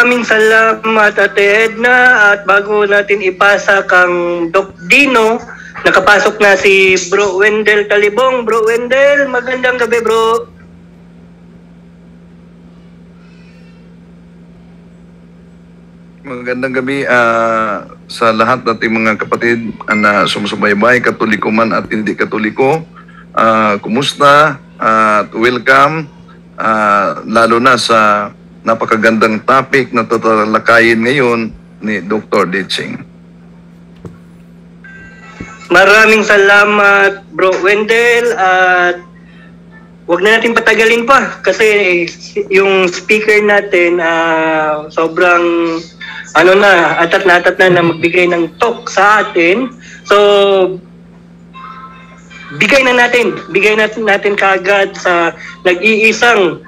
Maraming salamat, Ate Edna. At bago natin ipasa kang Doc Dino, nakapasok na si Bro Wendell Talibong. Bro Wendell, magandang gabi, bro. Magandang gabi sa lahat nating mga kapatid na sumusubaybay, katoliko man at hindi katoliko. Kumusta at welcome, lalo na sa napakagandang topic na tatalakayin ngayon ni Dr. Ditching. Maraming salamat, Bro Wendell, at wag na natin patagalin pa kasi yung speaker natin sobrang atat na magbigay ng talk sa atin. So bigay natin kaagad sa nag-iisang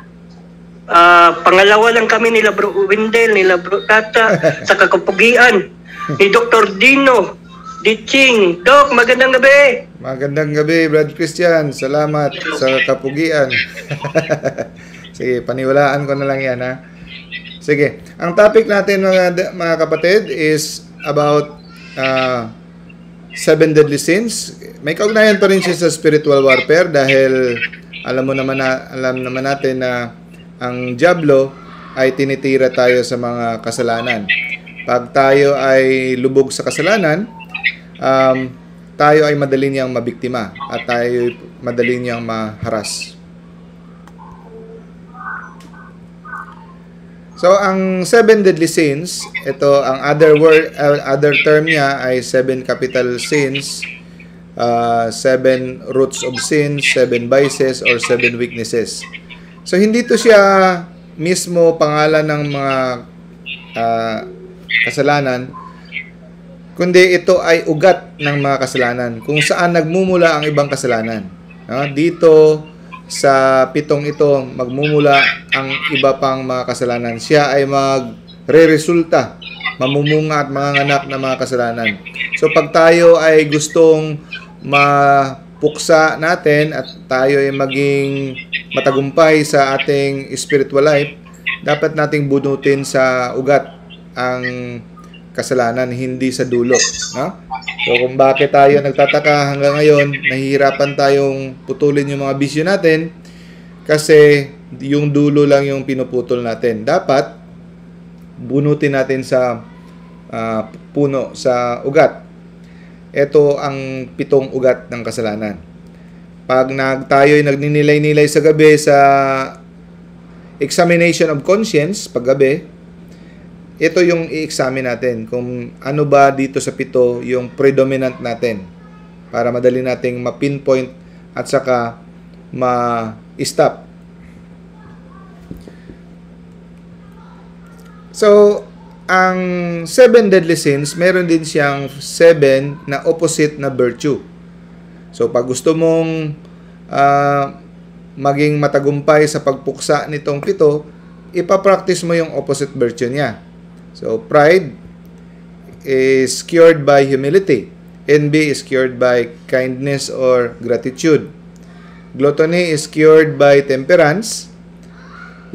pangalawa lang kami nila Bro Wendell, nila Bro Tata sa kakapugian ni Dr. Dino Ditching. Doc, magandang gabi. Magandang gabi, Brad Christian. Salamat sa kapugian. Sige, paniwalaan ko na lang yan, ha. Sige, ang topic natin mga kapatid is about 7 deadly sins. May kaugnayan pa rin siya sa spiritual warfare dahil alam naman natin na ang dyablo ay tinitira tayo sa mga kasalanan. Pag tayo ay lubog sa kasalanan, tayo ay madali niyang mabiktima at tayo madali niyang maharas. So, ang 7 deadly sins, ito ang other term niya ay 7 capital sins, 7 roots of sins, 7 vices, or 7 weaknesses. So, hindi to siya mismo pangalan ng mga kasalanan, kundi ito ay ugat ng mga kasalanan kung saan nagmumula ang ibang kasalanan. Dito sa 7 ito, magmumula ang iba pang mga kasalanan. Siya ay magre-resulta, mamumunga at manganganak ng mga kasalanan. So, pag tayo ay gustong mapuksa natin at tayo ay maging matagumpay sa ating spiritual life, dapat nating bunutin sa ugat ang kasalanan, hindi sa dulo. No? So, kung bakit tayo nagtataka hanggang ngayon, nahihirapan tayong putulin yung mga bisyo natin, kasi yung dulo lang yung pinuputol natin. Dapat, bunutin natin sa puno, sa ugat. Ito ang 7 ugat ng kasalanan. Pag tayo ay nagninilay-nilay sa gabi sa examination of conscience, paggabi, ito yung i-examine natin kung ano ba dito sa 7 yung predominant natin para madali nating ma-pinpoint at saka ma-stop. So, ang 7 deadly sins, meron din siyang 7 na opposite na virtue. So, pag gusto mong maging matagumpay sa pagpuksa nitong 7, ipapractice mo yung opposite virtue niya. So, pride is cured by humility. Envy is cured by kindness or gratitude. Gluttony is cured by temperance.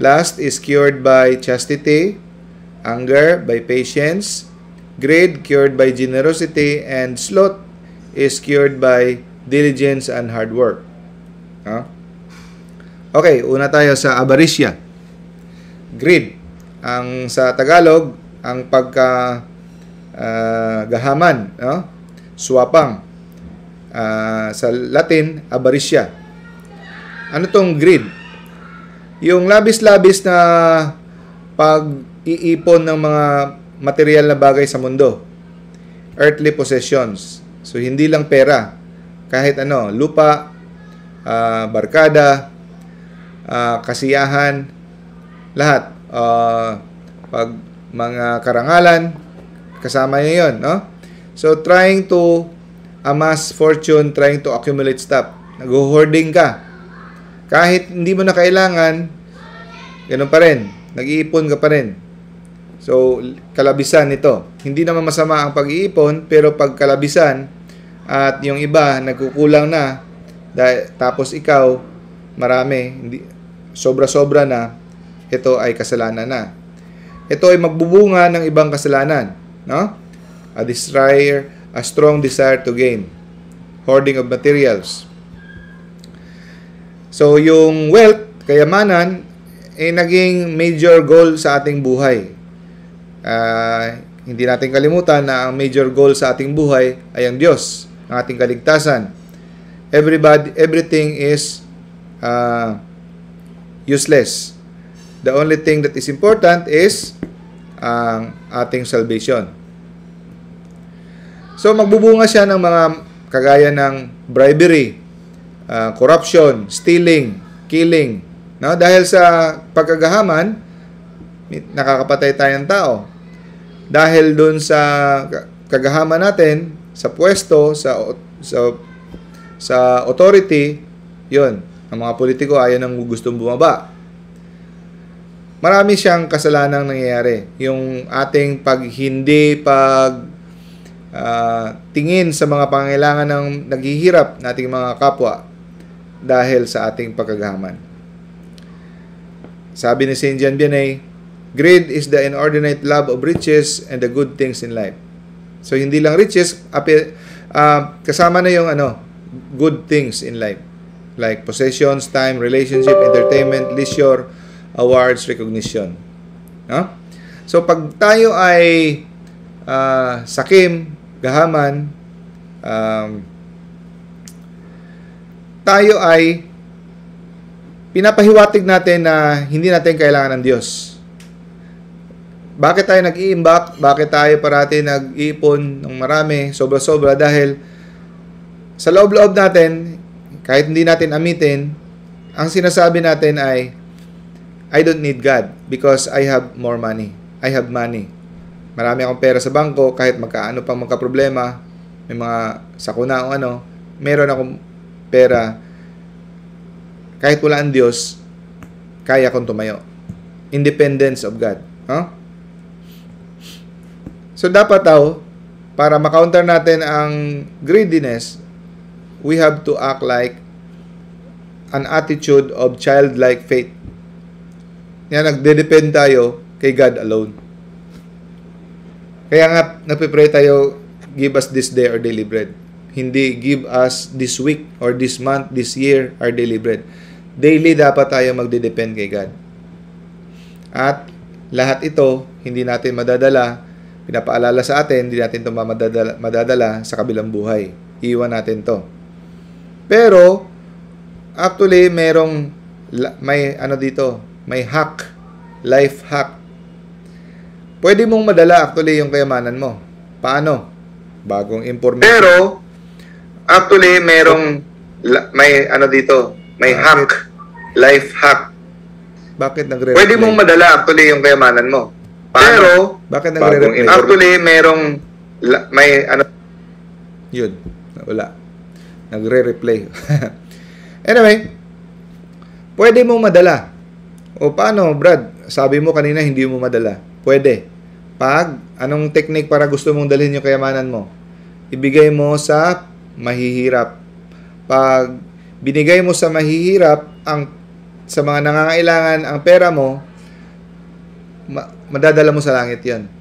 Lust is cured by chastity. Anger by patience. Greed cured by generosity. And sloth is cured by diligence and hard work. Okay, una tayo sa avaricya. Greed. Ang sa Tagalog, ang gahaman, no? Swapang. Sa Latin, avaricya. Ano tong greed? Yung labis-labis na pag-iipon ng mga material na bagay sa mundo. Earthly possessions. So, hindi lang pera. Kahit ano, lupa, barkada, kasiyahan, lahat. Pag mga karangalan, kasama niya yun, no? So, trying to amass fortune, trying to accumulate stuff. Nag-hoarding ka. Kahit hindi mo na kailangan, ganun pa rin. Nag-iipon ka pa rin. So, kalabisan nito. Hindi naman masama ang pag-iipon, pero pag kalabisan, at yung iba, nagkukulang na, tapos ikaw, marami, sobra-sobra na, ito ay kasalanan na. ito ay magbubunga ng ibang kasalanan, no? A strong desire to gain, hoarding of materials. So, yung wealth, kayamanan, naging major goal sa ating buhay. Hindi natin kalimutan na ang major goal sa ating buhay ay ang Diyos, ang ating kaligtasan. Everything is useless. The only thing that is important is ang ating salvation. So, magbubunga siya ng mga kagaya ng bribery, corruption, stealing, killing. No? Dahil sa pagkagahaman, nakakapatay tayo ng tao. Dahil dun sa kagahaman natin, sa pwesto, sa authority, yun, ang mga politiko ayaw nang gustong bumaba. Marami siyang kasalanang nangyayari. Yung ating tingin sa mga pangailangan ng naghihirap nating mga kapwa dahil sa ating pagkagahaman. Sabi ni St. John Vianney, greed is the inordinate love of riches and the good things in life. So, hindi lang riches, kasama na yung good things in life. Like possessions, time, relationship, entertainment, leisure, awards, recognition. No? So, pag tayo ay sakim, gahaman, tayo ay pinapahiwatig natin na hindi natin kailangan ng Diyos. Bakit tayo nag-iimbak? Bakit tayo parati nag-iipon ng marami, sobra-sobra? Dahil sa loob-loob natin, kahit hindi natin amitin, ang sinasabi natin ay, I don't need God because I have more money. I have money. Marami akong pera sa bangko, kahit magkaano pang magka-problema, may mga sakuna o meron akong pera. Kahit wala ang Diyos, kaya kong tumayo. Independence of God. Huh? So, dapat para ma-counter natin ang greediness, we have to act like an attitude of childlike faith. Yan, nagde-depend tayo kay God alone. Kaya nga, nagpipray tayo, give us this day our daily bread. Hindi, give us this week or this month, this year, our daily bread. Daily dapat tayo magde-depend kay God. At lahat ito, hindi natin madadala, pinapaalala sa atin, hindi natin ito madadala sa kabilang buhay. Iwan natin to. Pero, actually, may hack, life hack. Pwede mong madala actually yung kayamanan mo. Paano? Bagong information. Pero, actually, may hack, life hack. Bakit nagre-replay? Pwede mong madala actually yung kayamanan mo. Paano? Pero, bakit nagre-replay? Actually, yun, wala. Nagre-replay. Anyway, pwede mong madala. O paano, Brad? Sabi mo kanina hindi mo madala. Pwede. Anong technique para gusto mong dalhin yung kayamanan mo? Ibigay mo sa mahihirap. Pag binigay mo sa mahihirap, sa mga nangangailangan ang pera mo, madadala mo sa langit yon.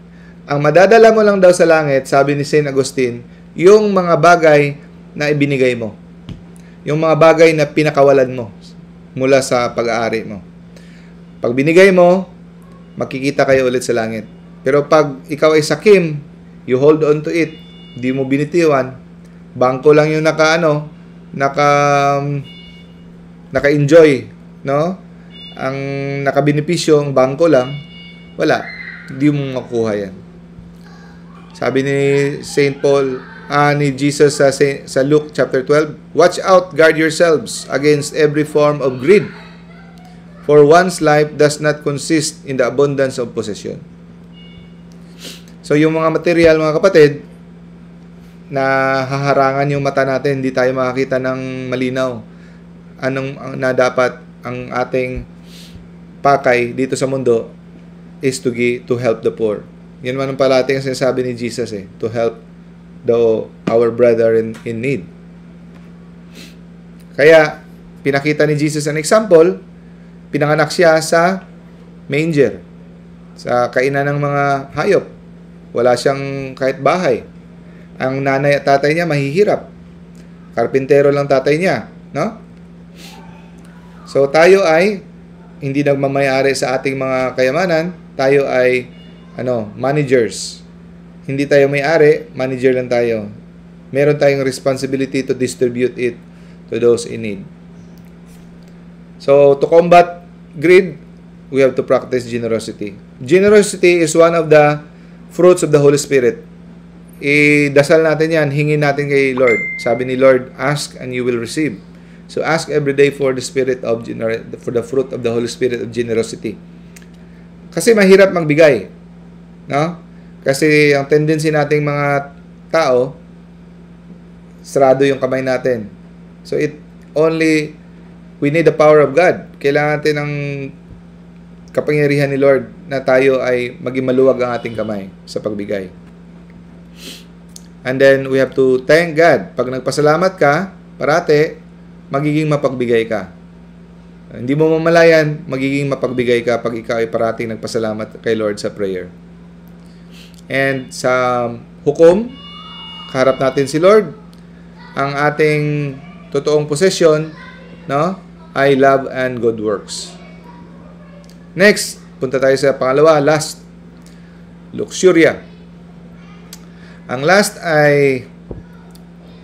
Ang madadala mo lang daw sa langit, sabi ni St. Agustin, yung mga bagay na ibinigay mo. Yung mga bagay na pinakawalan mo mula sa pag-aari mo. Pag binigay mo, makikita kayo ulit sa langit. Pero pag ikaw ay sakim, you hold on to it, di mo binitiwan, bangko lang yung naka-enjoy, no? Ang nakabenepisyo, ang bangko lang, wala. Di mo makuha yan. Sabi ni St. Paul, ni Jesus sa Luke chapter 12, watch out, guard yourselves against every form of greed. For one's life does not consist in the abundance of possession. So, yung mga material, mga kapatid, na haharangan yung mata natin, hindi tayo makakita ng malinaw. Na dapat ang ating pakay dito sa mundo is to help the poor. Yan man ang palati ang sinasabi ni Jesus, to help our brother in need. Kaya, pinakita ni Jesus an example, pinanganak siya sa manger. sa kainan ng mga hayop. Wala siyang kahit bahay. Ang nanay at tatay niya mahihirap. Karpintero lang tatay niya, no? So tayo ay hindi nagmamayari sa ating mga kayamanan, tayo ay managers. Hindi tayo may-ari, manager lang tayo. Meron tayong responsibility to distribute it to those in need. So to combat greed, we have to practice generosity. Generosity is one of the fruits of the Holy Spirit. Idasal natin yan, hingin natin kay Lord. Sabi ni Lord, ask and you will receive. So ask every day for the for the fruit of the Holy Spirit of generosity. Kasi mahirap magbigay, no? Kasi ang tendency nating mga tao, sarado yung kamay natin. So we need the power of God. Kailangan natin ng kapangyarihan ni Lord na tayo ay maging maluwag ang ating kamay sa pagbigay. And then, we have to thank God. Pag nagpasalamat ka, parate, magiging mapagbigay ka. Hindi mo mamalayan, magiging mapagbigay ka pag ikaw ay parating nagpasalamat kay Lord sa prayer. And sa hukom, kaharap natin si Lord. Ang ating totoong possession, no, ay love and good works. Next, punta tayo sa pangalawa, last, luxuria. Ang last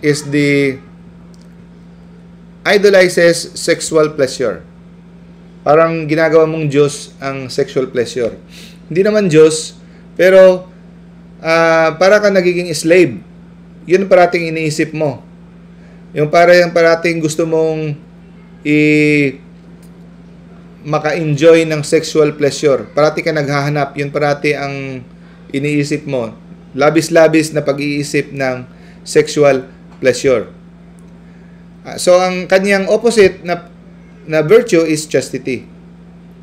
is the idolizes sexual pleasure. Parang ginagawa mong Diyos ang sexual pleasure. Hindi naman Diyos, pero para ka nagiging slave. Yun parating iniisip mo. Yung parating gusto mong maka-enjoy ng sexual pleasure. Parati ka naghahanap. Yun parati ang iniisip mo. Labis-labis na pag-iisip ng sexual pleasure. So, ang kanyang opposite na virtue is chastity.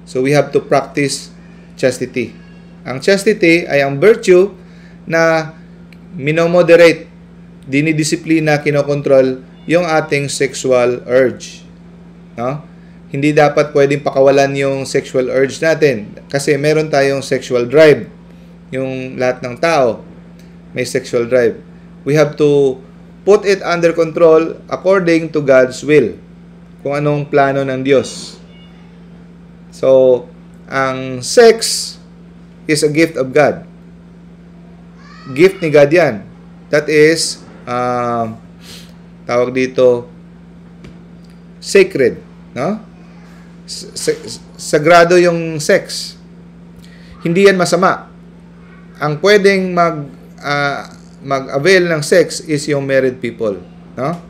So, we have to practice chastity. Ang chastity ay ang virtue na minomoderate, dinidisiplina, kinokontrol yung ating sexual urge. No? Hindi dapat pwedeng pakawalan yung sexual urge natin kasi meron tayong sexual drive. Yung lahat ng tao may sexual drive. We have to put it under control according to God's will. Kung anong plano ng Diyos. So, ang sex is a gift of God. Gift ni God yan. That is, tawag dito, sacred. No? Sagrado yung sex. Hindi yan masama. Ang pwedeng mag-avail ng sex is yung married people. No?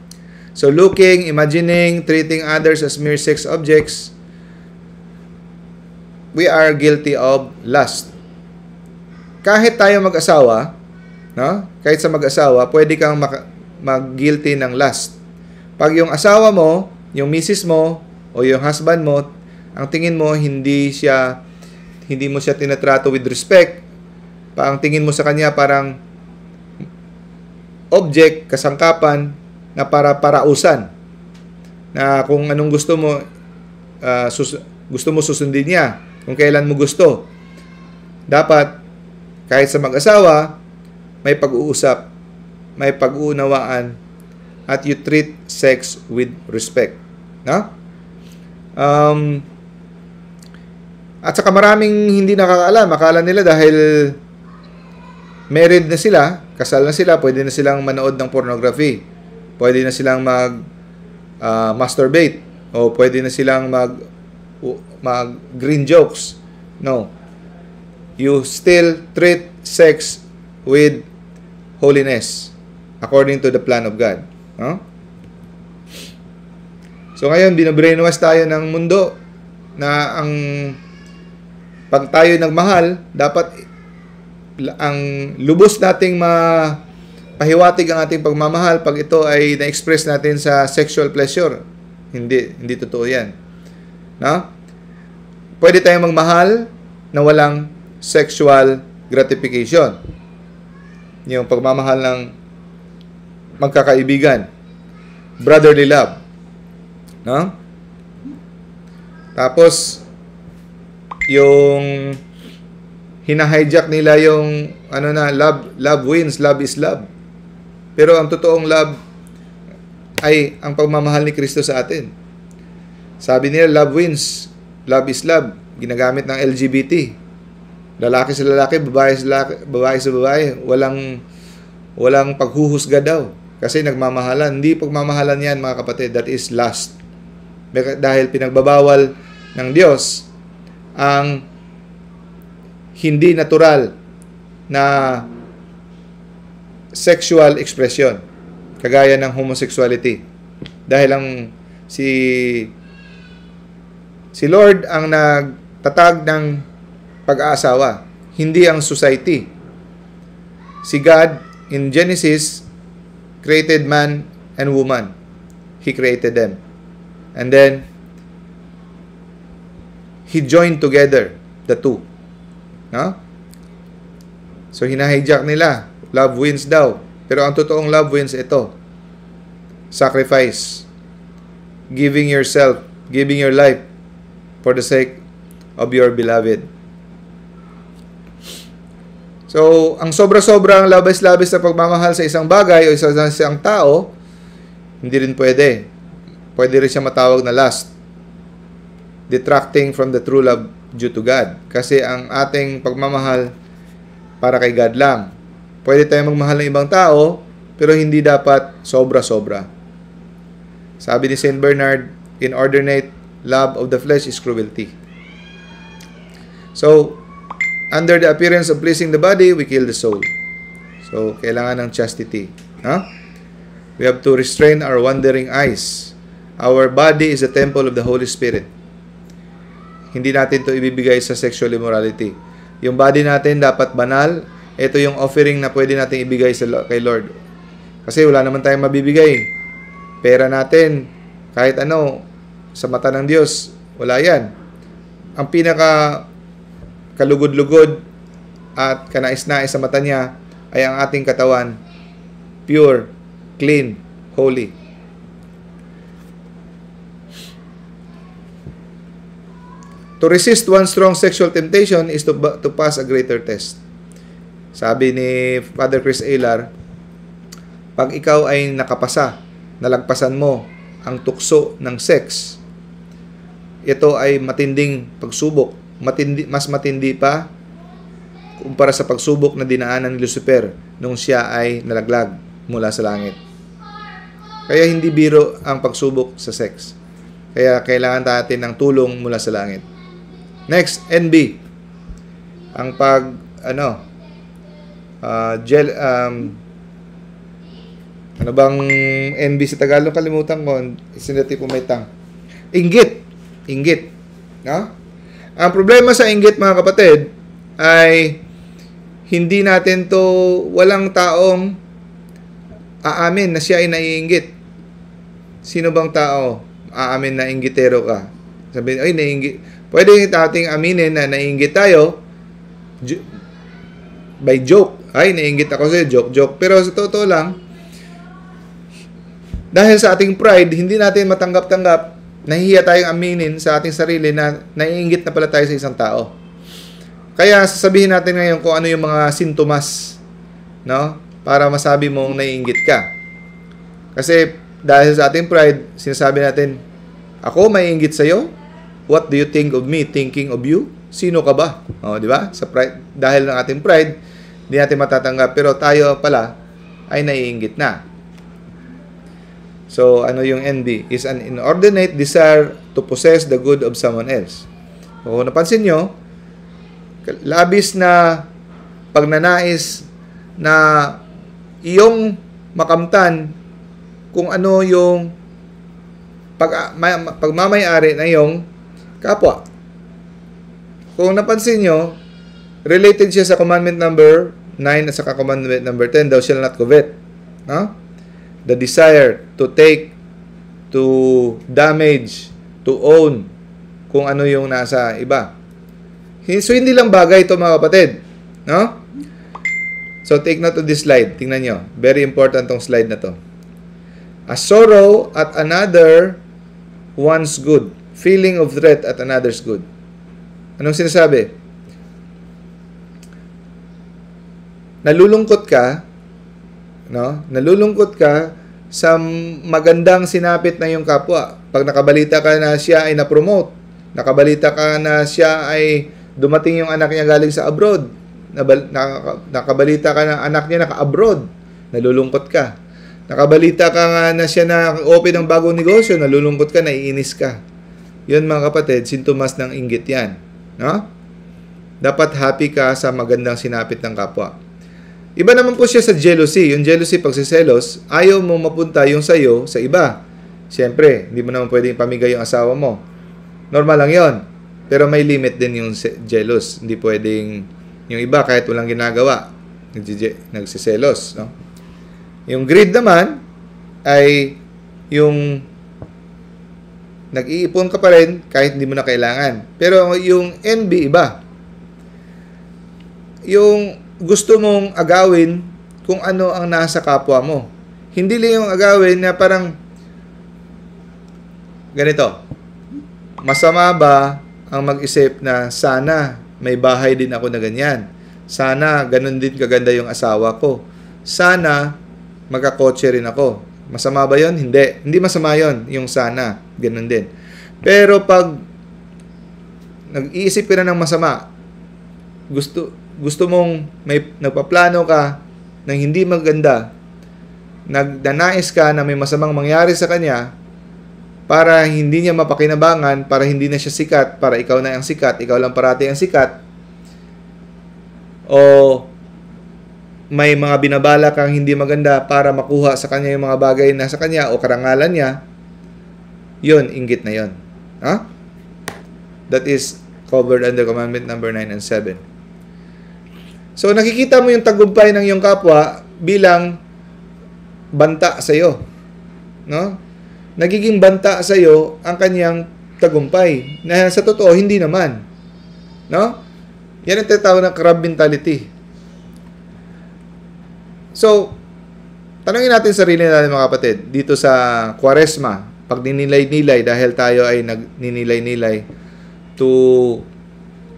So, looking, imagining, treating others as mere sex objects, we are guilty of lust. Kahit tayo mag-asawa, no? Kahit sa mag-asawa, pwede kang mag-guilty ng lust. Pag yung asawa mo, yung misis mo, o yung husband mo, ang tingin mo, hindi mo siya tinatrato with respect, ang tingin mo sa kanya parang object, kasangkapan, na parausan. Na kung anong gusto mo, gusto mo susundin niya. Kung kailan mo gusto. Dapat, kahit sa mag-asawa, may pag-uusap, may pag-uunawaan, at you treat sex with respect. No? At saka maraming hindi nakakaalam. Akala nila dahil married na sila, kasal na sila, pwede na silang manood ng pornography. Pwede na silang masturbate. O pwede na silang mag-green jokes. No. You still treat sex with holiness according to the plan of God. No? So ngayon, binabrainwash tayo ng mundo na pag tayo nagmahal, dapat ang lubos nating pahiwatig ang ating pagmamahal pag ito ay na-express natin sa sexual pleasure. Hindi totoo yan. No? Pwede tayong magmahal na walang sexual gratification. Yung pagmamahal ng magkakaibigan. Brotherly love. No? Tapos, yung hina-hijack nila yung love wins, love is love. Pero ang totoong love ay ang pagmamahal ni Kristo sa atin. Sabi nila, love wins, love is love. Ginagamit ng LGBT. Lalaki sa lalaki, babae sa babae. Walang paghuhusga daw. Kasi nagmamahalan. Hindi pagmamahalan yan, mga kapatid. That is lust. Dahil pinagbabawal ng Diyos ang hindi natural na sexual expression. Kagaya ng homosexuality. Dahil si Lord ang nagtatag ng pag-aasawa. Hindi ang society. Si God, in Genesis, created man and woman. He created them. And then, He joined together the two. No? So, hinahijack nila. Love wins daw. Pero ang totoong love wins ito. Sacrifice. Giving yourself, giving your life for the sake of your beloved. So, ang sobra-sobrang labis-labis na pagmamahal sa isang bagay o sa isang tao, hindi rin pwede. Pwede rin siya matawag na lust. Detracting from the true love due to God. Kasi ang ating pagmamahal para kay God lang. Pwede tayong magmahal ng ibang tao, pero hindi dapat sobra-sobra. Sabi ni Saint Bernard, inordinate love of the flesh is cruelty. So, under the appearance of pleasing the body, we kill the soul. So, kailangan ng chastity. We have to restrain our wandering eyes. Our body is a temple of the Holy Spirit. Hindi natin to ibibigay sa sexual immorality. Yung body natin dapat banal. Ito yung offering na pwede natin ibigay kay Lord. Kasi wala naman tayong mabibigay. Pera natin, kahit ano, sa mata ng Diyos, wala yan. Ang pinaka kalugod-lugod at kanais-nais sa mata niya ay ang ating katawan, pure, clean, holy. To resist one strong sexual temptation is to pass a greater test. Sabi ni Father Chris Aylar, pag ikaw ay nakapasa, nalagpasan mo ang tukso ng sex, ito ay matinding pagsubok. Mas matindi pa kumpara sa pagsubok na dinaanan ni Lucifer nung siya ay nalaglag mula sa langit. Kaya hindi biro ang pagsubok sa sex. Kaya kailangan natin ng tulong mula sa langit. Next, NB. Ang ano bang NB sa Tagalog? Kalimutan ko. Isinati po may tang. Inggit. No? Ang problema sa inggit, mga kapatid, ay hindi natin to, walang taong aamin na siya ay naiinggit. Sino bang tao aamin na inggitero ka? Sabihin, ay, naiinggit. Pwede nating aminin na naiinggit tayo by joke. Ay, naiinggit ako sa'yo, joke. Pero sa totoo lang, dahil sa ating pride, hindi natin matanggap-tanggap, nahihiya tayong aminin sa ating sarili na naiinggit na pala tayo sa isang tao. Kaya sasabihin natin ngayon kung ano yung mga sintomas, no? Para masabi mong naiinggit ka. Kasi dahil sa ating pride, sinasabi natin, ako maiinggit sa'yo? What do you think of me thinking of you? Sino ka ba? Di ba? Sa pride, dahil ng ating pride, hindi natin matatanggap. Pero tayo pala ay naiinggit na. So, ano yung envy? Is an inordinate desire to possess the good of someone else. Kung napansin nyo, labis na pagnanais na iyong makamtan kung ano yung pagmamayari na iyong kapwa. Kung napansin nyo, related siya sa commandment number 9 at sa commandment number 10, thou shalt not covet. No? The desire to take, to damage, to own, kung ano yung nasa iba. So, hindi lang bagay ito, mga kapatid. No? So, take note of this slide. Tingnan nyo. Very important tong slide na to. A sorrow at another one's good. Feeling of threat at another's good. Anong sinasabi? nalulungkot ka, no? Nalulungkot ka sa magandang sinapit na yung kapwa. Pag nakabalita ka na siya ay na-promote, nakabalita ka na siya ay dumating yung anak niya galing sa abroad, nakabalita ka na anak niya naka-abroad, nalulungkot ka. Nakabalita ka nga na siya na open ng bagong negosyo, nalulungkot ka, naiinis ka. Yun mga kapatid, sintomas ng inggit yan. No? Dapat happy ka sa magandang sinapit ng kapwa. Iba naman po siya sa jealousy. Yung jealousy, pagsiselos, ayaw mo mapunta yung sayo sa iba. Siyempre, hindi mo naman pwedeng pamigay yung asawa mo. Normal lang yon. Pero may limit din yung jealous. Hindi pwedeng yung iba kahit walang ginagawa, nagsiselos. No? Yung greed naman ay yung nag-iipon ka pa rin kahit hindi mo na kailangan. Pero yung envy, iba. Yung gusto mong agawin kung ano ang nasa kapwa mo. Hindi lang yung agawin na parang ganito. Masama ba ang mag-isip na sana may bahay din ako na ganyan? Sana ganun din kaganda yung asawa ko. Sana magkakotse rin ako. Masama ba yon? Hindi. Hindi masama yon, yung sana. Ganun din. Pero pag nag-iisip ka na ng masama, gusto mong may nagpaplano ka ng hindi maganda, nagnanais ka na may masamang mangyari sa kanya para hindi niya mapakinabangan, para hindi na siya sikat, para ikaw na ang sikat, ikaw lang parati ang sikat, o may mga binabala kang hindi maganda para makuha sa kanya yung mga bagay na sa kanya o karangalan niya, yun, inggit na yun. Huh? That is covered under commandment number 9 and 7. So, nakikita mo yung tagumpay ng iyong kapwa bilang banta sa iyo. No? Nagiging banta sa iyo ang kanyang tagumpay. Na sa totoo, hindi naman. No? Yan ang tinatawag na crab mentality. So, tanungin natin sarili natin mga kapatid, dito sa Kwaresma, pag ninilay-nilay dahil tayo ay nagninilay-nilay to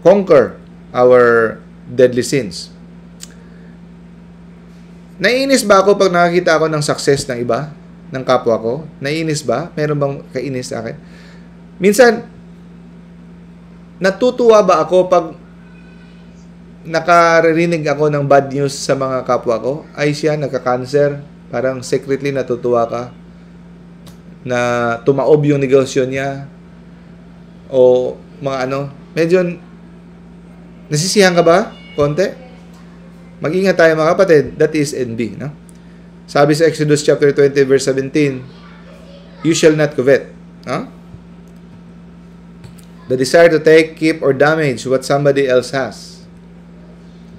conquer our deadly sins. Naiinis ba ako pag nakakita ako ng success ng iba, ng kapwa ko? Naiinis ba? Meron bang kainis sa akin? Minsan, natutuwa ba ako pag nakarinig ako ng bad news sa mga kapwa ko? Ay siya, nagka-cancer. Parang secretly natutuwa ka na tumaob yung negosyo niya. O mga ano. Medyo nasisiyahan ka ba? Konti? Mag-ingat tayo mga kapatid. That is envy. No? Sabi sa Exodus chapter 20 verse 17, you shall not covet. No? The desire to take, keep, or damage what somebody else has.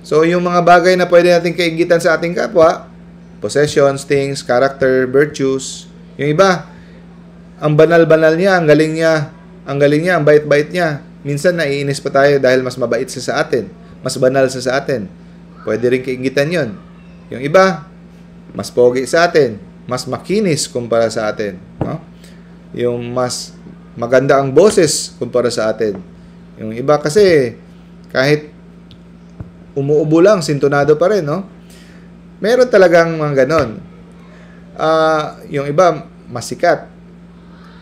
So, yung mga bagay na pwede natin kainggitan sa ating kapwa, possessions, things, character, virtues, yung iba, ang banal-banal niya, ang galing niya, ang bait-bait niya. Minsan, naiinis pa tayo dahil mas mabait siya sa atin, mas banal siya sa atin. Pwede rin kainggitan yon. Yung iba, mas pogi sa atin, mas makinis kumpara sa atin. No? Yung mas maganda ang boses kumpara sa atin. Yung iba kasi, kahit umuubo lang, sintonado pa rin, no? Meron talagang mga ganon. Yung iba, masikat.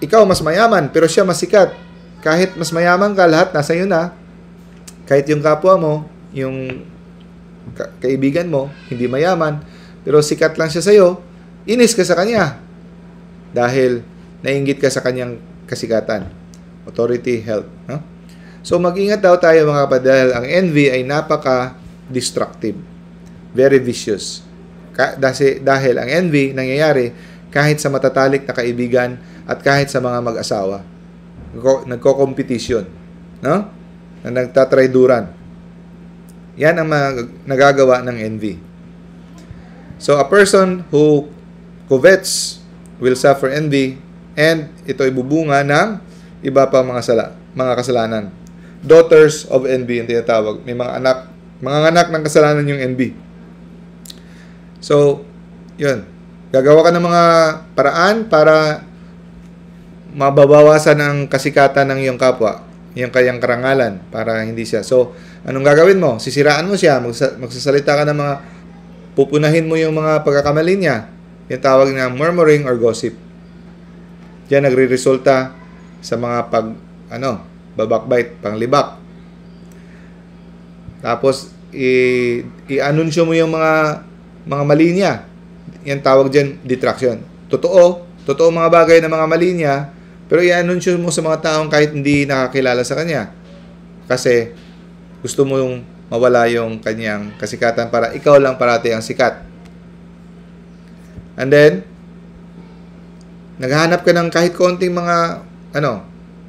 Ikaw, mas mayaman, pero siya masikat. Kahit mas mayaman ka, lahat nasa iyo na. Kahit yung kapwa mo, yung kaibigan mo, hindi mayaman, pero sikat lang siya sa'yo, inis ka sa kanya. Dahil nainggit ka sa kanyang kasikatan. Authority, health, no? So, mag-ingat daw tayo mga kapatid dahil ang envy ay napaka-destructive. Very vicious. Dahil ang envy nangyayari kahit sa matatalik na kaibigan at kahit sa mga mag-asawa. Nagko-competition. No? Na nagtatrayduran. Yan ang nagagawa ng envy. So, a person who covets will suffer envy and ito ay bubunga ng iba pang mga kasalanan. Daughters of envy yung tinatawag. May mga anak ng kasalanan yung envy. So, yun. Gagawa ka ng mga paraan para mababawasan ang kasikatan ng iyong kapwa, yung kayang karangalan, para hindi siya. So, anong gagawin mo? Sisiraan mo siya, magsasalita ka ng mga pupunahin mo yung mga pagkakamali niya. Yung tawag na murmuring or gossip. Diyan nagre-resulta sa mga babakbite, panglibak. Tapos, i-anunsyo mo yung mga mali niya. Yan tawag dyan, detraction. Totoo mga bagay na mga mali niya, pero i-anunsyo mo sa mga taong kahit hindi nakakilala sa kanya. Kasi, gusto mo yung mawala yung kanyang kasikatan para ikaw lang parati ang sikat. And then, naghahanap ka ng kahit konting mga,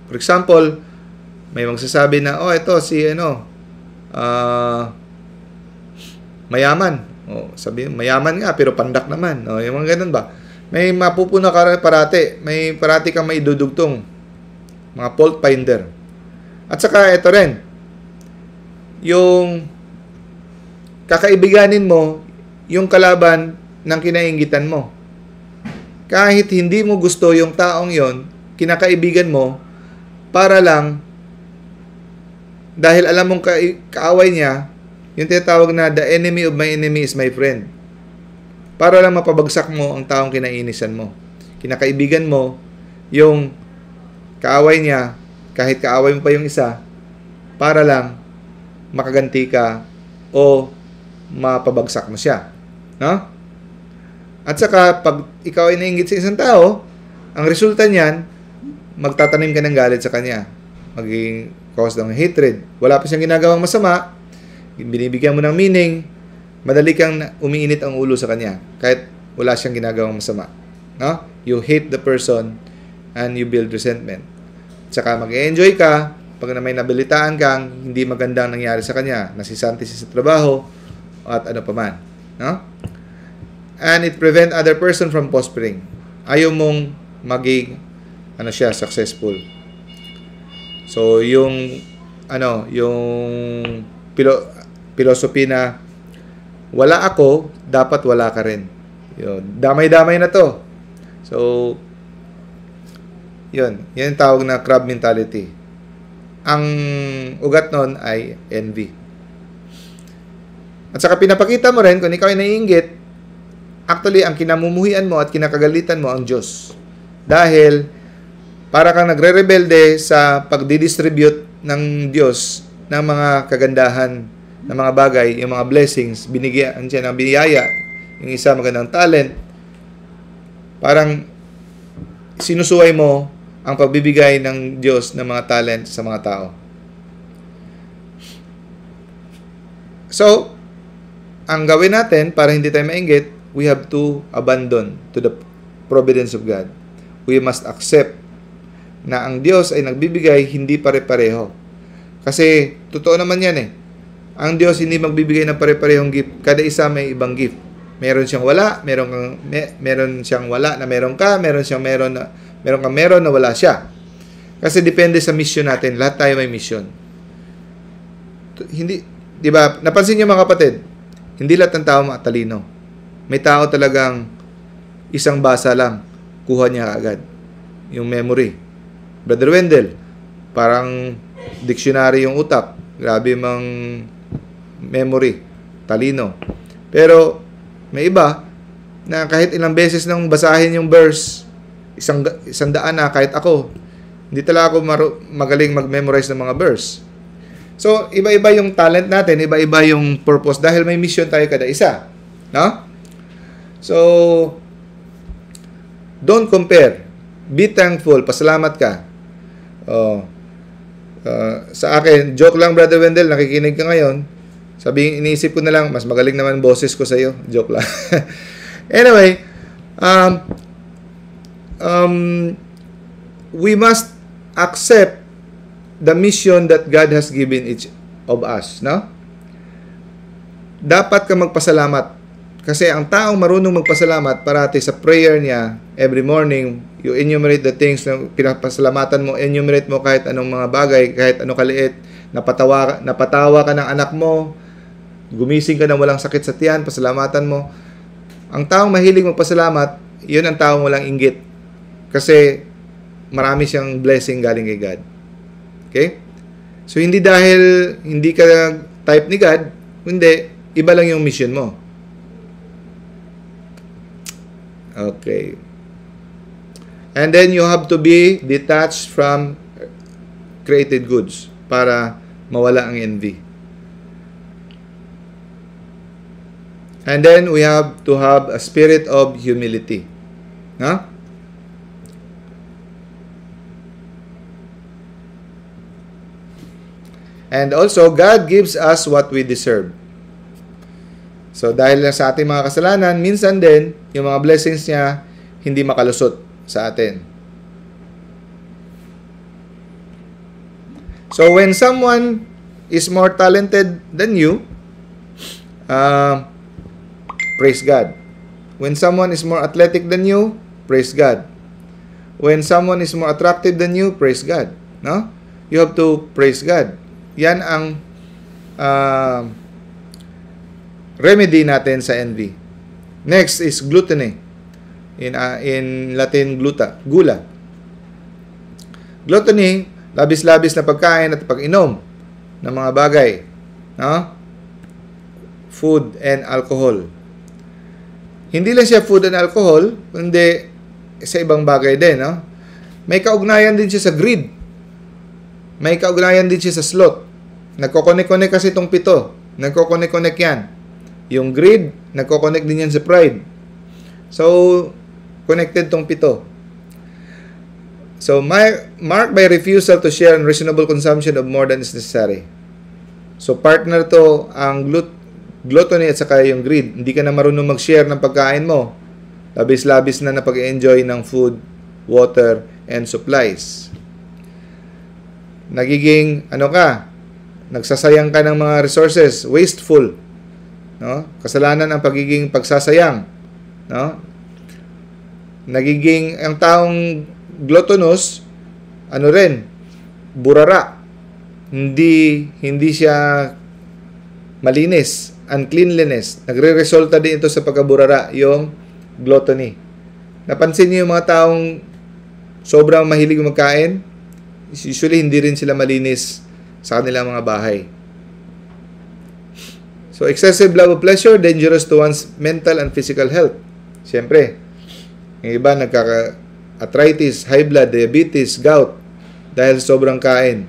for example, may magsasabi na, ito si, mayaman. Sabi, mayaman nga, pero pandak naman. Yung mga ganun ba? May mapupuna ka parati. May parati kang maidudugtong. Mga fault finder. At saka, ito rin. Yung kakaibiganin mo, yung kalaban ng kinainggitan mo. Kahit hindi mo gusto yung taong yon, kinakaibigan mo, para lang, dahil alam mong kaaway niya, yung tinatawag na, the enemy of my enemy is my friend. Para lang mapabagsak mo ang taong kinainisan mo. Kinakaibigan mo, yung kaaway niya, kahit kaaway mo pa yung isa, para lang makaganti ka o mapabagsak mo siya. No? At saka, pag ikaw ay nainggit sa isang tao, ang resulta niyan, magtatanim ka ng galit sa kanya. Magiging cause ng hatred. Wala pa siyang ginagawang masama, binibigyan mo ng meaning, madali kang umiinit ang ulo sa kanya kahit wala siyang ginagawang masama. No? You hate the person and you build resentment. At saka mag-enjoy ka pag may nabalitaan kang hindi magandang nangyari sa kanya, nasisanti siya sa trabaho at ano pa man. No? And it prevent other person from prospering. Ayaw mong maging successful. So yung philosophy na wala ako, dapat wala ka rin. Yun. Damay-damay na to. So yun tawag na crab mentality. Ang ugat nun ay envy. At saka pinapakita mo rin kung ikaw ay naiinggit, actually ang kinamumuhian mo at kinakagalitan mo ang Diyos. Dahil para kang nagre-rebelde sa pagdidistribute ng Diyos ng mga kagandahan, ng mga bagay, yung mga blessings, binigyan siya ng biyaya, yung isa magandang talent, parang sinusuway mo ang pagbibigay ng Diyos ng mga talent sa mga tao. So, ang gawin natin para hindi tayo mainggit, we have to abandon to the providence of God. We must accept na ang Diyos ay nagbibigay hindi pare-pareho. Kasi, totoo naman yan eh. Ang Diyos hindi magbibigay ng pare-parehong gift. Kada isa may ibang gift. Meron siyang wala, meron siyang wala na meron ka, meron kang meron na wala siya. Kasi depende sa mission natin. Lahat tayo may mission. Hindi, di ba? Napansin niyo mga kapatid, hindi lahat ng tao matalino. May tao talagang isang basa lang, kuha niya agad. Yung memory. Brother Wendell, parang dictionary yung utak. Grabe mang memory. Talino. Pero, may iba na kahit ilang beses nang basahin yung verse, isang daan na kahit ako, hindi talaga ako magaling mag-memorize ng mga verse. So, iba-iba yung talent natin, iba-iba yung purpose dahil may mission tayo kada isa. No? So, don't compare. Be thankful. Pasalamat ka. Sa akin, joke lang, Brother Wendell, nakikinig ka ngayon. Iniisip ko na lang, mas magaling naman boses ko sa'yo. Joke lang. Anyway, we must accept the mission that God has given each of us, no? Dapat ka magpasalamat. Kasi ang taong marunong magpasalamat, parati sa prayer niya, every morning, you enumerate the things na pinapasalamatan mo, enumerate mo kahit anong mga bagay, kahit anong kaliit, napatawa ka ng anak mo, gumising ka na walang sakit sa tiyan, pasalamatan mo. Ang taong mahilig magpasalamat, yun ang taong walang inggit. Kasi marami siyang blessing galing kay God. Okay? So, hindi dahil hindi ka type ni God, hindi, iba lang yung mission mo. Okay. And then you have to be detached from created goods para mawala ang envy. And then we have to have a spirit of humility. No? And also, God gives us what we deserve. So, dahil lang sa ating mga kasalanan, minsan din, yung mga blessings niya, hindi makalusot sa atin. So, when someone is more talented than you, praise God. When someone is more athletic than you, praise God. When someone is more attractive than you, praise God. No? You have to praise God. Yan ang remedy natin sa envy. Next is gluttony. In Latin, gula. Gluttony, labis-labis na pagkain at pag-inom ng mga bagay. No? Food and alcohol. Hindi lang siya food and alcohol, kundi sa ibang bagay din. No? May kaugnayan din siya sa greed. May kaugnayan din siya sa sloth. Nagko-connect-connect kasi itong 7. Nagko-connect-connect yan. Yung greed, nagko-connect din yan sa pride. So, connected itong 7. So, marked by refusal to share unreasonable consumption of more than is necessary. So, partner to ang gluttony at saka yung greed. Hindi ka na marunong mag-share ng pagkain mo. Labis-labis na pag-enjoy ng food, water, and supplies. Nagiging, nagsasayang ka ng mga resources, wasteful. No? Kasalanan ang pagiging pagsasayang. No? Nagiging, ang taong gluttonous, burara. Hindi siya malinis, uncleanliness. Nagre-resulta din ito sa pagkaburara, yung gluttony. Napansin niyo yung mga taong sobrang mahilig magkain? Usually, hindi rin sila malinis sa kanilang mga bahay. So, excessive love of pleasure, dangerous to one's mental and physical health. Siyempre, yung iba nagkaka-arthritis, high blood, diabetes, gout, dahil sobrang kain,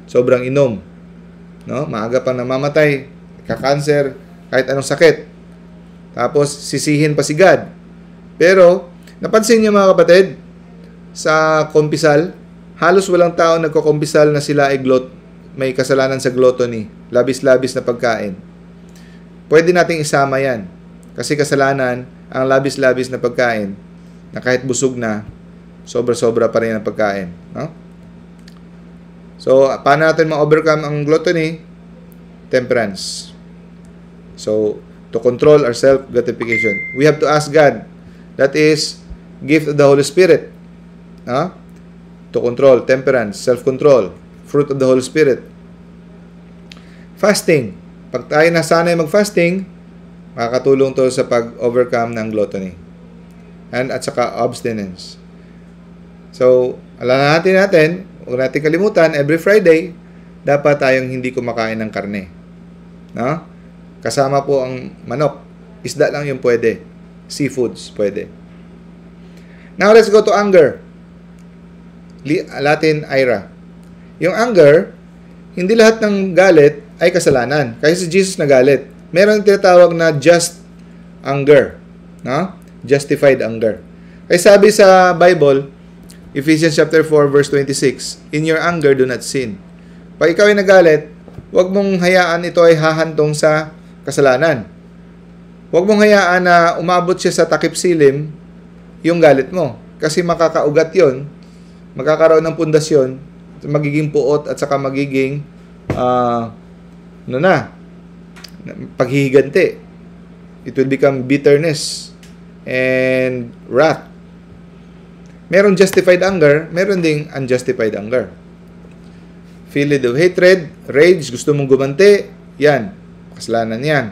sobrang inom. No? Maaga pang namamatay, ka-cancer, kahit anong sakit. Tapos, sisihin pa si God. Pero, napansin niyo mga kapatid, sa kumpisal, halos walang tao nagkukumpisal na sila ay may kasalanan sa gluttony, labis-labis na pagkain. Pwede nating isama yan. Kasi kasalanan, ang labis-labis na pagkain, na kahit busog na, sobra-sobra pa rin ang pagkain. No? So, paano natin ma-overcome ang gluttony? Temperance. So, to control our self-gratification. We have to ask God. That is, gift of the Holy Spirit. To control, temperance, self-control, fruit of the Holy Spirit. Fasting. Pag tayo nasanay mag-fasting, makakatulong to sa pag-overcome ng gluttony. At saka abstinence. So, alalahatin natin, huwag natin kalimutan, every Friday, dapat tayong hindi kumakain ng karne. No? Kasama po ang manok. Isda lang yung pwede. Seafoods, pwede. Now, let's go to anger. Latin, ira. Yung anger, hindi lahat ng galit ay kasalanan. Kasi si Jesus nagalit. Meron tinatawag na just anger. No? Justified anger. Kaya sabi sa Bible, Ephesians chapter 4 verse 26, in your anger, do not sin. Pag ikaw ay nagalit, huwag mong hayaan ito ay hahantong sa kasalanan. Huwag mong hayaan na umabot siya sa takip silim yung galit mo. Kasi makakaugat yon, magkakaroon ng pundasyon, magiging puot at saka magiging paghihiganti. It will become bitterness and wrath. Meron justified anger, meron ding unjustified anger. Filled of hatred, rage, gusto mong gumanti, yan, kasalanan yan.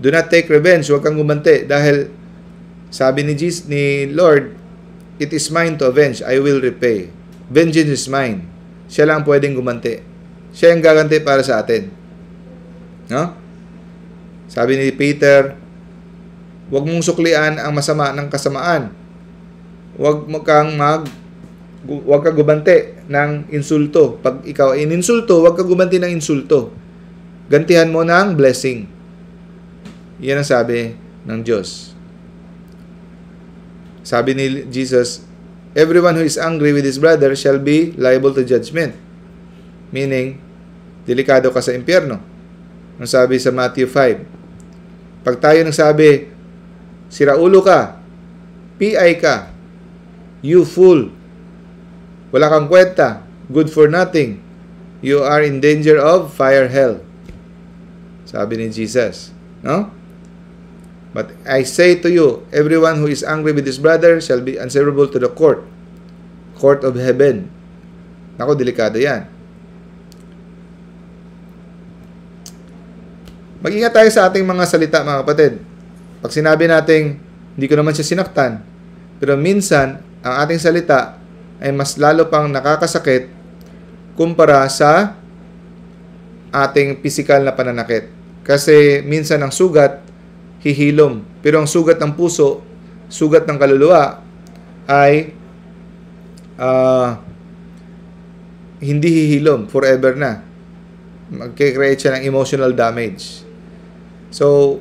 Do not take revenge, huwag kang gumanti dahil sabi ni Jesus, ni Lord, it is mine to avenge, I will repay. Vengeance is mine. Siya lang pwedeng gumanti. Siya yung gaganti para sa atin. No? Sabi ni Peter, Huwag mong suklian ang masama ng kasamaan. Huwag ka gumante ng insulto. Pag ikaw ay ininsulto, huwag ka gumanti ng insulto. Gantihan mo ng blessing. Yan ang sabi ng Diyos. Sabi ni Jesus, everyone who is angry with his brother shall be liable to judgment. Meaning, delikado ka sa impyerno. Ang sabi sa Matthew 5. Pag tayo nagsabi, siraulo ka, PI ka, you fool, wala kang kwenta, good for nothing, you are in danger of fire hell. Sabi ni Jesus. No? But I say to you, everyone who is angry with his brother shall be answerable to the court of heaven. Nako, delikado yan. Mag-ingat tayo sa ating mga salita, mga kapatid. Pag sinabi nating, hindi ko naman siya sinaktan, pero minsan, ang ating salita ay mas lalo pang nakakasakit kumpara sa ating pisikal na pananakit. Kasi minsan ang sugat, hihilom. Pero ang sugat ng puso, sugat ng kaluluwa, ay hindi hihilom. Forever na. Magkikreate siya ng emotional damage. So,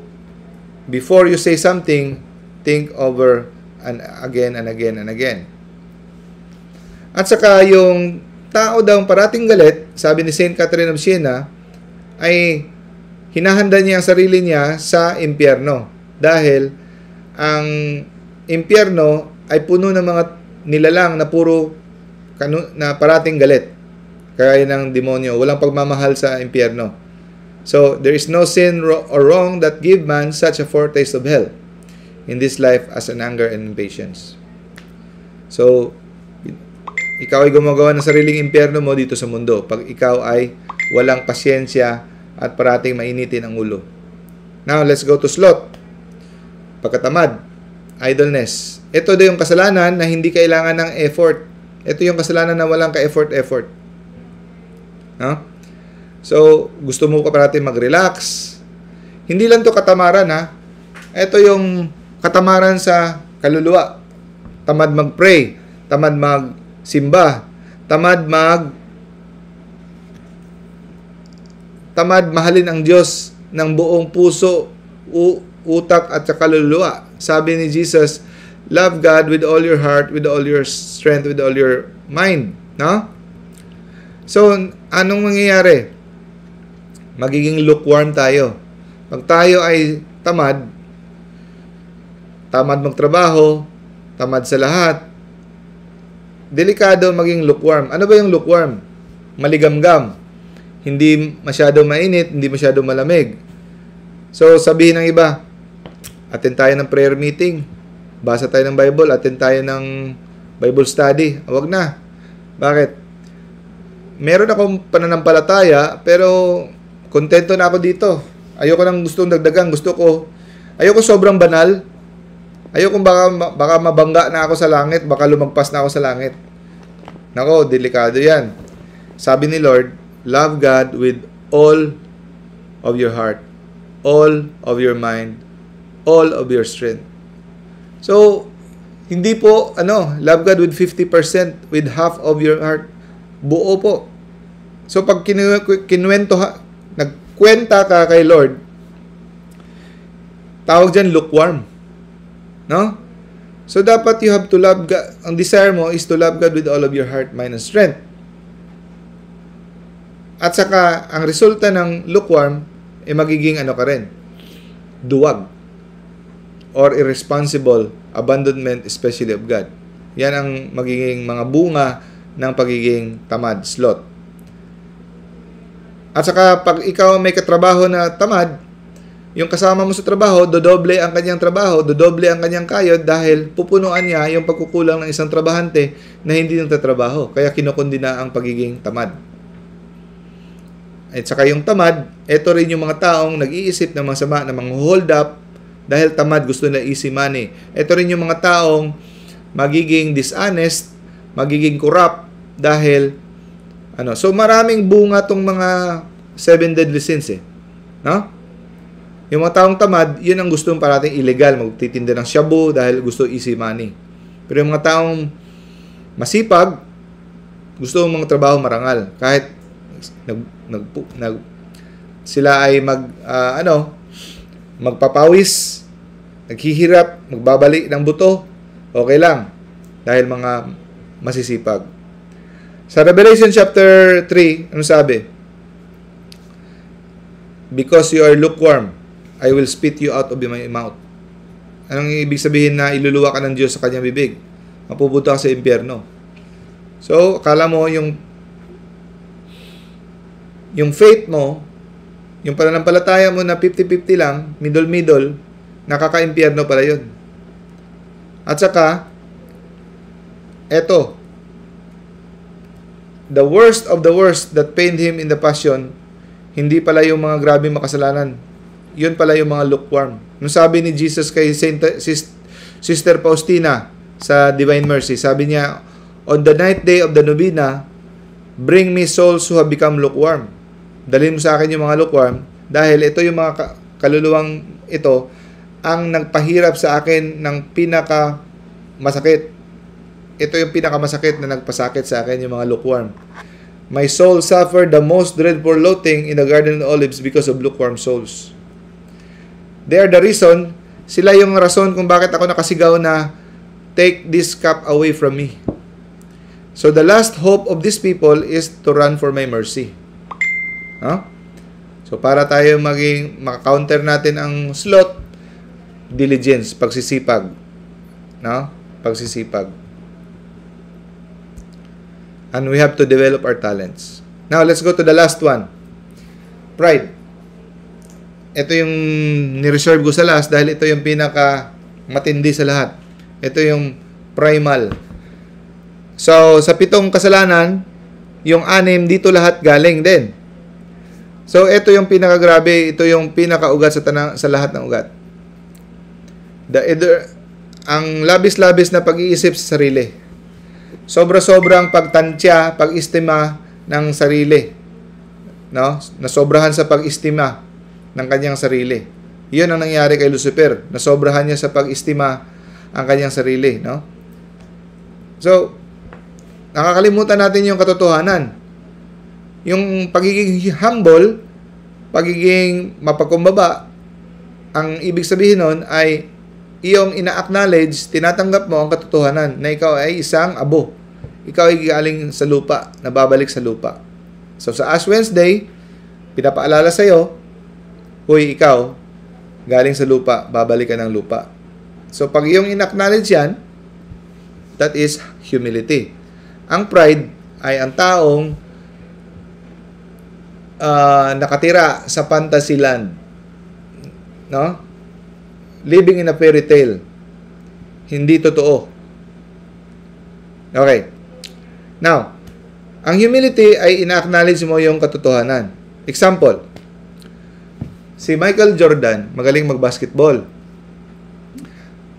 before you say something, think over and again and again and again. At saka yung tao daw parating galit, sabi ni Saint Catherine of Siena, ay hinahanda niya ang sarili niya sa impyerno. Dahil ang impyerno ay puno ng mga nilalang na puro na parating galit. Kaya ng demonyo. Walang pagmamahal sa impyerno. So, there is no sin or wrong that give man such a foretaste of hell in this life as an anger and impatience. So, ikaw ay gumagawa ng sariling impyerno mo dito sa mundo pag ikaw ay walang pasyensya at parating mainitin ang ulo. Now, let's go to sloth. Pagkatamad, idleness. Ito din yung kasalanan na hindi kailangan ng effort. Ito yung kasalanan na walang ka-effort. No? So, gusto mo ka parating mag-relax. Hindi lang to katamaran, ha? Ito yung katamaran sa kaluluwa. Tamad mag-pray, tamad mag-simba, tamad mahalin ang Diyos ng buong puso, utak at sa kaluluwa. Sabi ni Jesus, love God with all your heart, with all your strength, with all your mind. No? So, anong mangyayari? Magiging lukewarm tayo. Pag tayo ay tamad magtrabaho, tamad sa lahat, delikado maging lukewarm. Ano ba yung lukewarm? Maligamgam. Hindi masyado mainit, hindi masyado malamig. So, sabihin ng iba, attend tayo ng prayer meeting, basa tayo ng Bible, attend tayo ng Bible study. Huwag na. Bakit? Meron akong pananampalataya, pero kontento na ako dito. Ayoko nang gustong dagdagan. Ayoko sobrang banal. Ayoko baka mabangga na ako sa langit, baka lumagpas na ako sa langit. Nako, delikado yan. Sabi ni Lord, love God with all of your heart, all of your mind, all of your strength. So, hindi po, love God with 50%, with half of your heart. Buo po. So, pag nagkwenta ka kay Lord, tawag dyan lukewarm. No? So, dapat you have to love God. Ang desire mo is to love God with all of your heart, mind, and strength. At saka, ang resulta ng lukewarm, magiging ka rin? Duwag. Or irresponsible abandonment, especially of God. Yan ang magiging mga bunga ng pagiging tamad, sloth. At saka, pag ikaw may katrabaho na tamad, yung kasama mo sa trabaho, dodoble ang kanyang trabaho, dodoble ang kanyang kayod dahil pupunuan niya yung pagkukulang ng isang trabahante na hindi nagtatrabaho. Kaya kinukundina ang pagiging tamad. At saka yung tamad, ito rin yung mga taong nag-iisip ng masama, na mga hold up dahil tamad, gusto nila easy money. Ito rin yung mga taong magiging dishonest, magiging corrupt dahil So maraming bunga tong mga 7 deadly sins No? Yung mga taong tamad, yun ang gusto parating illegal. Magtitinda ng shabu dahil gusto easy money. Pero yung mga taong masipag, gusto mga trabaho marangal. Kahit sila ay magpapawis, naghihirap, magbabalik ng buto, okay lang. Dahil mga masisipag. Sa Revelation chapter 3, ano sabi? Because you are lukewarm, I will spit you out of my mouth. Anong ibig sabihin na iluluwa ka ng Diyos sa kanyang bibig? Mapupunta ka sa impyerno. So, akala mo yung faith mo, yung pananampalataya mo na 50-50 lang, middle, nakaka-impyerno pala yun. At saka, eto, the worst of the worst that pained him in the passion, hindi pala yung mga grabe makasalanan. Yun pala yung mga lukewarm. Nung sabi ni Jesus kay Sister Faustina sa Divine Mercy, sabi niya, on the ninth day of the novena, bring me souls who have become lukewarm. Dalhin mo sa akin yung mga lukewarm dahil ito yung mga kaluluwang ito ang nagpahirap sa akin ng pinakamasakit. Ito yung pinakamasakit na nagpasakit sa akin, yung mga lukewarm. My soul suffered the most dreadful loathing in the Garden of Olives because of lukewarm souls. They are the reason, sila yung rason kung bakit ako nakasigaw na, take this cup away from me. So the last hope of these people is to run for my mercy. Huh? So para tayo maka-counter natin ang sloth, diligence, pagsisipag. No? Pagsisipag. And we have to develop our talents. Now, let's go to the last one. Pride. Ito yung ni-reserve ko sa last dahil ito yung pinaka matindi sa lahat. Ito yung primal. So, sa 7 kasalanan, yung 6 dito lahat galing din. So, ito yung pinakagrabe, ito yung pinakaugat sa lahat ng ugat. Ang labis-labis na pag-iisip sa sarili. Sobra-sobrang pagtansya, pag-istima ng sarili. No? Nasobrahan sa pag-istima ng kanyang sarili. Iyon ang nangyari kay Lucifer. Nasobrahan niya sa pag-istima ang kanyang sarili. No? So, nakakalimutan natin yung katotohanan. Yung pagiging humble, pagiging mapagkumbaba, ang ibig sabihin nun ay iyong ina-acknowledge, tinatanggap mo ang katotohanan na ikaw ay isang abo. Ikaw ay galing sa lupa, nababalik sa lupa. So sa Ash Wednesday, pinapaalala sa iyo, huy, ikaw, galing sa lupa, babalik ka ng lupa. So pag iyong in-acknowledge yan, that is humility. Ang pride ay ang taong nakatira sa fantasy land. No? Living in a fairy tale. Hindi totoo. Okay. Now, ang humility ay ina-acknowledge mo yung katotohanan. Example, si Michael Jordan, magaling mag-basketball.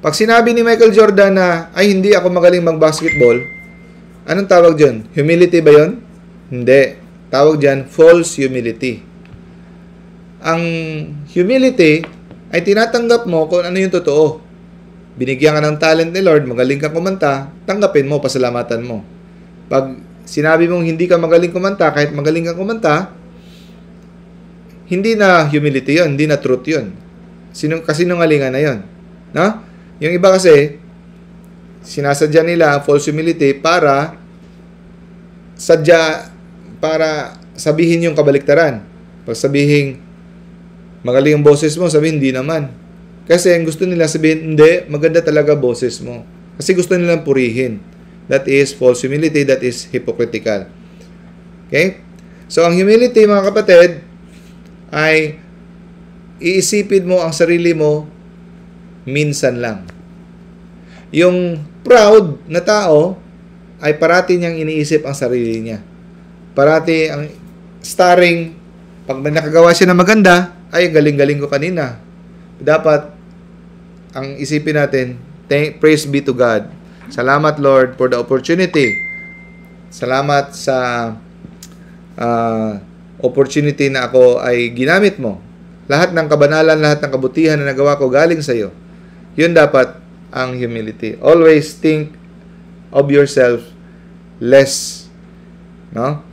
Pag sinabi ni Michael Jordan na, ay hindi ako magaling mag-basketball, anong tawag dyan? Humility ba yun? Hindi. Tawag dyan, false humility. Ang humility ay tinatanggap mo kung ano yung totoo. Binigyan ka ng talent ni Lord, magaling kang kumanta, tanggapin mo, pasalamatan mo. Pag sinabi mong hindi ka magaling kumanta, kahit magaling kang kumanta, hindi na humility yon, hindi na truth yon. Kasinungalingan na yon. No? Yung iba kasi, sinasadya nila false humility para sabihin yung kabaliktaran. Pag sabihin, magaling ang boses mo, sabihin, hindi naman. Kasi ang gusto nila sabihin, hindi, maganda talaga boses mo. Kasi gusto nilang purihin. That is false humility, that is hypocritical. Okay? So, ang humility, mga kapatid, ay iisipin mo ang sarili mo minsan lang. Yung proud na tao ay parati niyang iniisip ang sarili niya. Parati ang starring, pag may nakagawa siya na maganda, ay galing-galing ko kanina. Dapat, ang isipin natin, praise be to God. Salamat, Lord, for the opportunity. Salamat sa opportunity na ako ay ginamit mo. Lahat ng kabanalan, lahat ng kabutihan na nagawa ko galing sa iyo. Yun dapat ang humility. Always think of yourself less. No?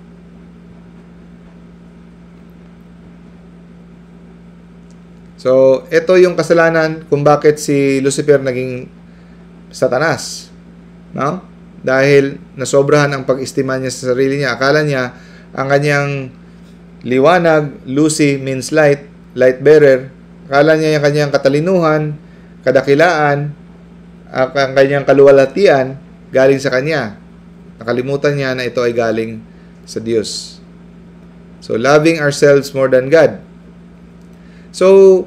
So, ito yung kasalanan kung bakit si Lucifer naging Satanas. No? Dahil nasobrahan ang pag-estima niya sa sarili niya. Akala niya ang kanyang liwanag, Lucy means light, light bearer. Akala niya yung kanyang katalinuhan, kadakilaan, ang kanyang kaluwalhatian galing sa kanya. Nakalimutan niya na ito ay galing sa Diyos. So, loving ourselves more than God. So,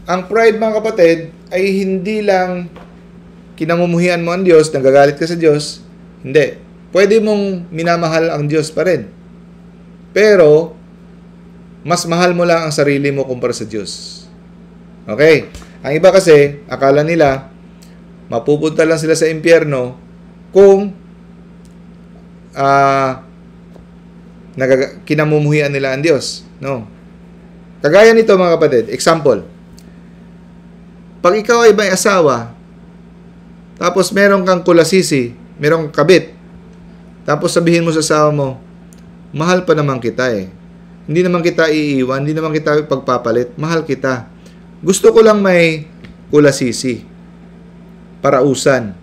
ang pride, mga kapatid, ay hindi lang kinamumuhian mo ang Diyos, nagagalit ka sa Diyos. Hindi. Pwede mong minamahal ang Diyos pa rin. Pero, mas mahal mo lang ang sarili mo kumpara sa Diyos. Okay? Ang iba kasi, akala nila, mapupunta lang sila sa impyerno kung kinamumuhian nila ang Diyos. No? Kagaya nito, mga kapatid. Example. Pag ikaw ay may asawa, tapos meron kang kulasisi, meron kang kabit, tapos sabihin mo sa asawa mo, mahal pa naman kita eh. Hindi naman kita iiwan, hindi naman kita pagpapalit, mahal kita. Gusto ko lang may kulasisi, parausan.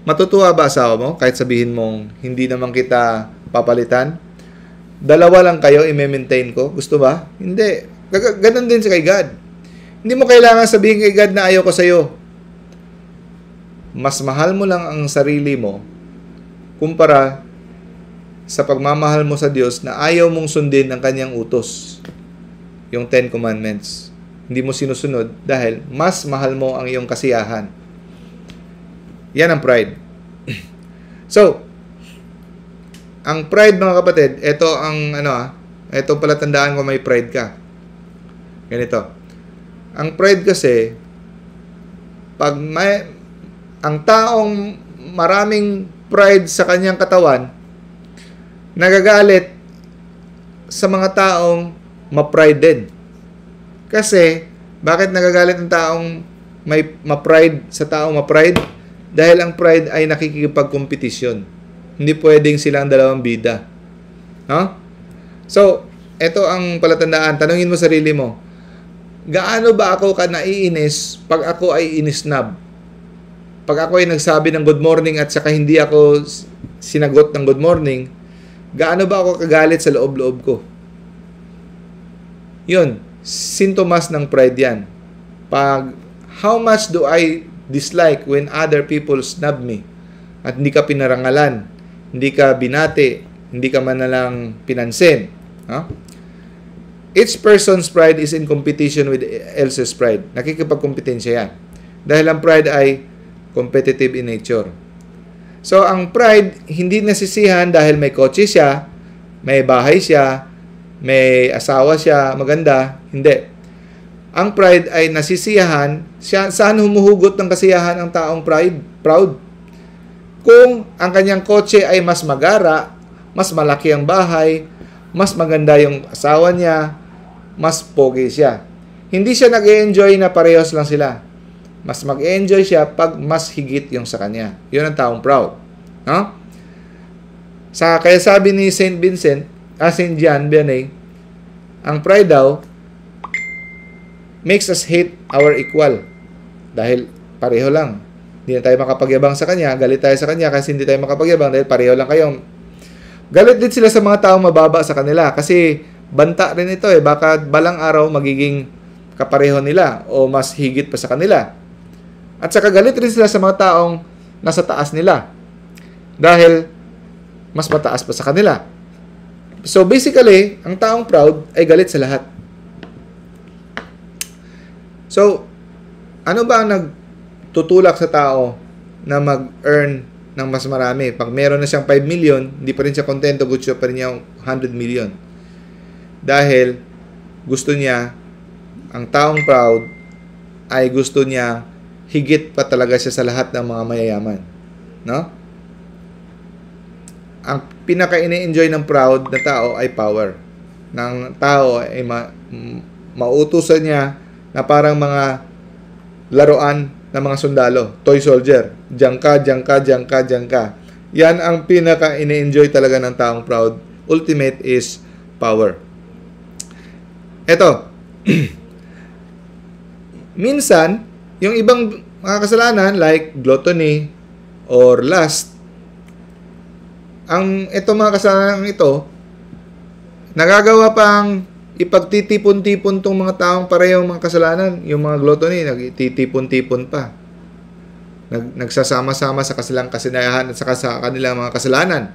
Matutuwa ba asawa mo kahit sabihin mong hindi naman kita papalitan? Dalawa lang kayo, i-maintain ko. Gusto ba? Hindi. Ganon din sa kay God. Hindi mo kailangan sabihin kay God na ayaw ko sa'yo. Mas mahal mo lang ang sarili mo kumpara sa pagmamahal mo sa Diyos na ayaw mong sundin ang kanyang utos. Yung 10 Commandments. Hindi mo sinusunod dahil mas mahal mo ang iyong kasiyahan. Yan ang pride. So, ang pride, mga kapatid, ito ang ito pala tandaan ko may pride ka. Ganito. Ang pride kasi, pag ang taong maraming pride sa kanyang katawan, nagagalit sa mga taong ma-prided. Kasi, bakit nagagalit ang taong may ma-pride sa taong ma-pride? Dahil ang pride ay nakikipagkompetisyon. Hindi pwedeng silang dalawang bida. No? So, ito ang palatandaan. Tanungin mo sarili mo, gaano ba ako ka naiinis pag ako ay inisnab? Pag ako ay nagsabi ng good morning at saka hindi ako sinagot ng good morning, gaano ba ako kagalit sa loob-loob ko? Yun, sintomas ng pride yan. How much do I dislike when other people snub me at hindi ka pinarangalan, hindi ka binati, hindi ka man na lang pinansin. Huh? Each person's pride is in competition with else's pride. Nakikipagkompetensya yan. Dahil ang pride ay competitive in nature. So, ang pride, hindi nasisihan dahil may kotse siya, may bahay siya, may asawa siya, maganda. Hindi. Ang pride ay nasisiyahan, saan humuhugot ng kasiyahan ang taong proud? Kung ang kanyang kotse ay mas magara, mas malaki ang bahay, mas maganda yung asawa niya, mas pogi siya. Hindi siya nag-e-enjoy na parehas lang sila. Mas mag-e-enjoy siya pag mas higit yung sa kanya. Yun ang taong proud. No? Kaya sabi ni St. John Vianney, ang pride daw, makes us hate our equal. Dahil pareho lang. Hindi na tayo makapagyabang sa kanya, galit tayo sa kanya kasi hindi tayo makapagyabang dahil pareho lang kayong. Galit din sila sa mga taong mababa sa kanila kasi banta rin ito eh. Baka balang araw magiging kapareho nila o mas higit pa sa kanila. At saka galit rin sila sa mga taong nasa taas nila dahil mas mataas pa sa kanila. So basically, ang taong proud ay galit sa lahat. So, ano ba ang nagtutulak sa tao na mag-earn ng mas marami? Pag meron na siyang 5 million, hindi pa rin siya kontento, gusto pa rin niya 100 million. Dahil gusto niya, ang taong proud ay gusto niya higit pa talaga siya sa lahat ng mga mayayaman. No? Ang pinaka-ini-enjoy ng proud na tao ay power. Ng tao ay mauutusan niya na parang mga laruan ng mga sundalo, toy soldier. Diyan ka, diyan ka, diyan ka, diyan ka. Yan ang pinaka ini-enjoy talaga ng taong proud. Ultimate is power. Ito. Minsan, yung ibang mga kasalanan like gluttony or lust, itong mga kasalanan ito, nagagawa pang ipagtitipon-tipon tong mga taong parehong mga kasalanan. Yung mga gluttony, nagtitipon-tipon pa. Nagsasama-sama sa kasilang kasinayahan at sa kanilang mga kasalanan.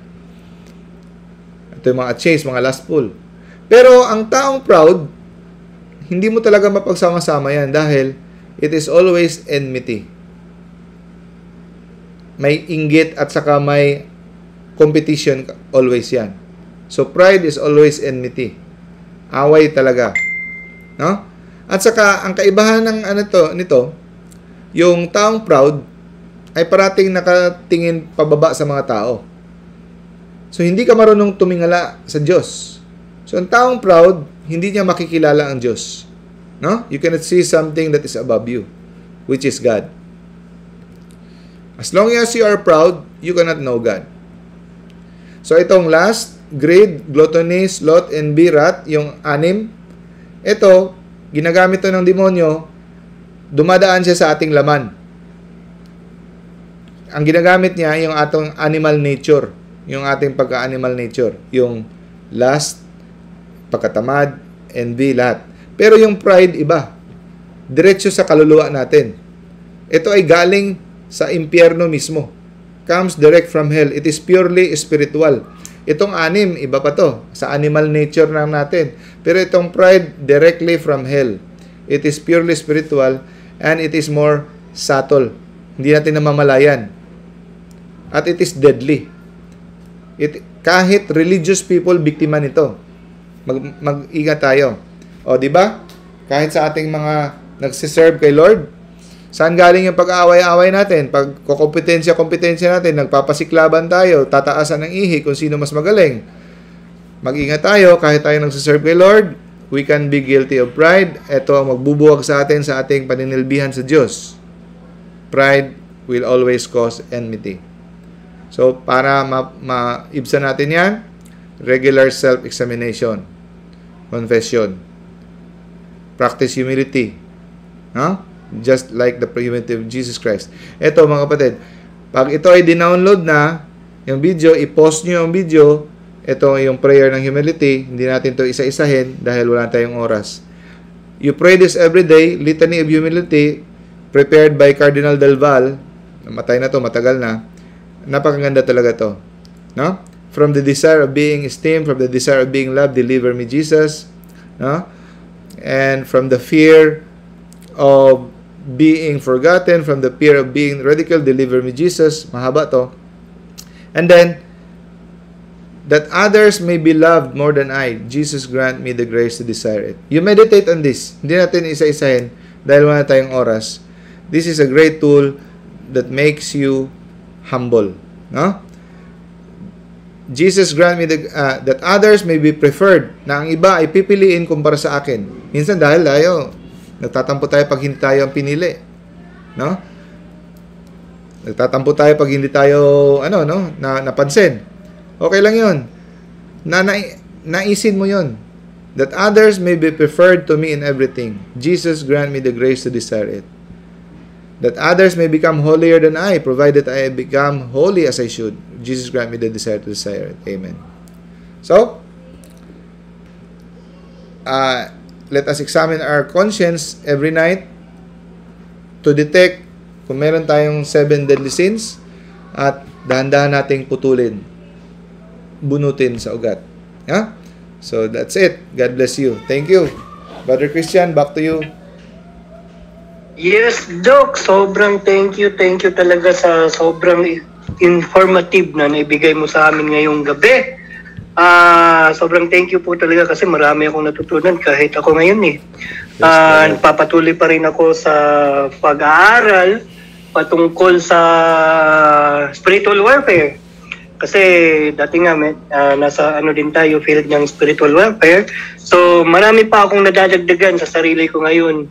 Ito yung mga chase, mga lustful. Pero ang taong proud, hindi mo talaga mapagsama-sama yan dahil it is always enmity. May inggit at saka may competition always yan. So pride is always enmity. Away talaga. No? At saka ang kaibahan ng nito, yung taong proud ay parating nakatingin pababa sa mga tao. So hindi ka marunong tumingala sa Diyos. So ang taong proud, hindi niya makikilala ang Diyos. No? You cannot see something that is above you, which is God. As long as you are proud, you cannot know God. So itong lust, greed, gluttony, sloth, envy, wrath, yung 6, ito, ginagamit to ng demonyo, dumadaan siya sa ating laman. Ang ginagamit niya, yung atong animal nature, yung ating pagka-animal nature, yung lust, pagkatamad, envy, lahat. Pero yung pride, iba. Diretso sa kaluluwa natin. Ito ay galing sa impyerno mismo. Comes direct from hell. It is purely spiritual. Itong 6, iba pa to. Sa animal nature lang natin. Pero itong pride, directly from hell. It is purely spiritual and it is more subtle. Hindi natin namamalayan. At it is deadly. Kahit religious people, biktima nito. Mag-ingat tayo. O, di ba? Kahit sa ating mga nagsiserve kay Lord, saan galing yung pag-aaway-aaway natin? Pag kompetensya natin, nagpapasiklaban tayo, tataasan ng ihi kung sino mas magaling. Mag-ingat tayo, kahit tayo nagsiserve kay Lord, we can be guilty of pride. Ito ang magbubuwag sa atin sa ating paninilbihan sa Diyos. Pride will always cause enmity. So, para maibsan natin yan, regular self-examination, confession, practice humility, no? Just like the humility of Jesus Christ. Ito mga kapatid, pag ito ay dinownload na, yung video, i-post nyo yung video, ito yung prayer ng humility, hindi natin to isa-isahin dahil wala tayong oras. You pray this every day, Litany of Humility, prepared by Cardinal Del Val, namatay na to, matagal na, napakaganda talaga to. No? From the desire of being esteemed, from the desire of being loved, deliver me Jesus. No? And from the fear of being forgotten, from the fear of being ridiculed, deliver me Jesus. Mahaba to. And then, that others may be loved more than I. Jesus grant me the grace to desire it. You meditate on this. Hindi natin isa-isahin dahil wala tayong oras. This is a great tool that makes you humble. No? Jesus grant me that others may be preferred, na ang iba ay pipiliin kumpara sa akin. Minsan dahil tayo, nagtatampo tayo pag hindi tayo ang pinili. No? Nagtatampo tayo pag hindi tayo napansin. Okay lang 'yun. Naisin mo 'yun. That others may be preferred to me in everything. Jesus grant me the grace to desire it. That others may become holier than I, provided I become holy as I should. Jesus grant me the desire to desire it. Amen. So, let us examine our conscience every night to detect kung meron tayong 7 deadly sins at dahan-dahan nating putulin, bunutin sa ugat. Yeah? So, that's it. God bless you. Thank you. Brother Christian, back to you. Yes, Doc. Sobrang thank you talaga sa sobrang informative na naibigay mo sa amin ngayong gabi. Sobrang thank you po talaga kasi marami akong natutunan kahit ako ngayon eh. Papatuloy pa rin ako sa pag-aaral patungkol sa spiritual warfare. Kasi dati nga nasa ano din tayo, field ng spiritual welfare. So marami pa akong nadadagdagan sa sarili ko ngayon.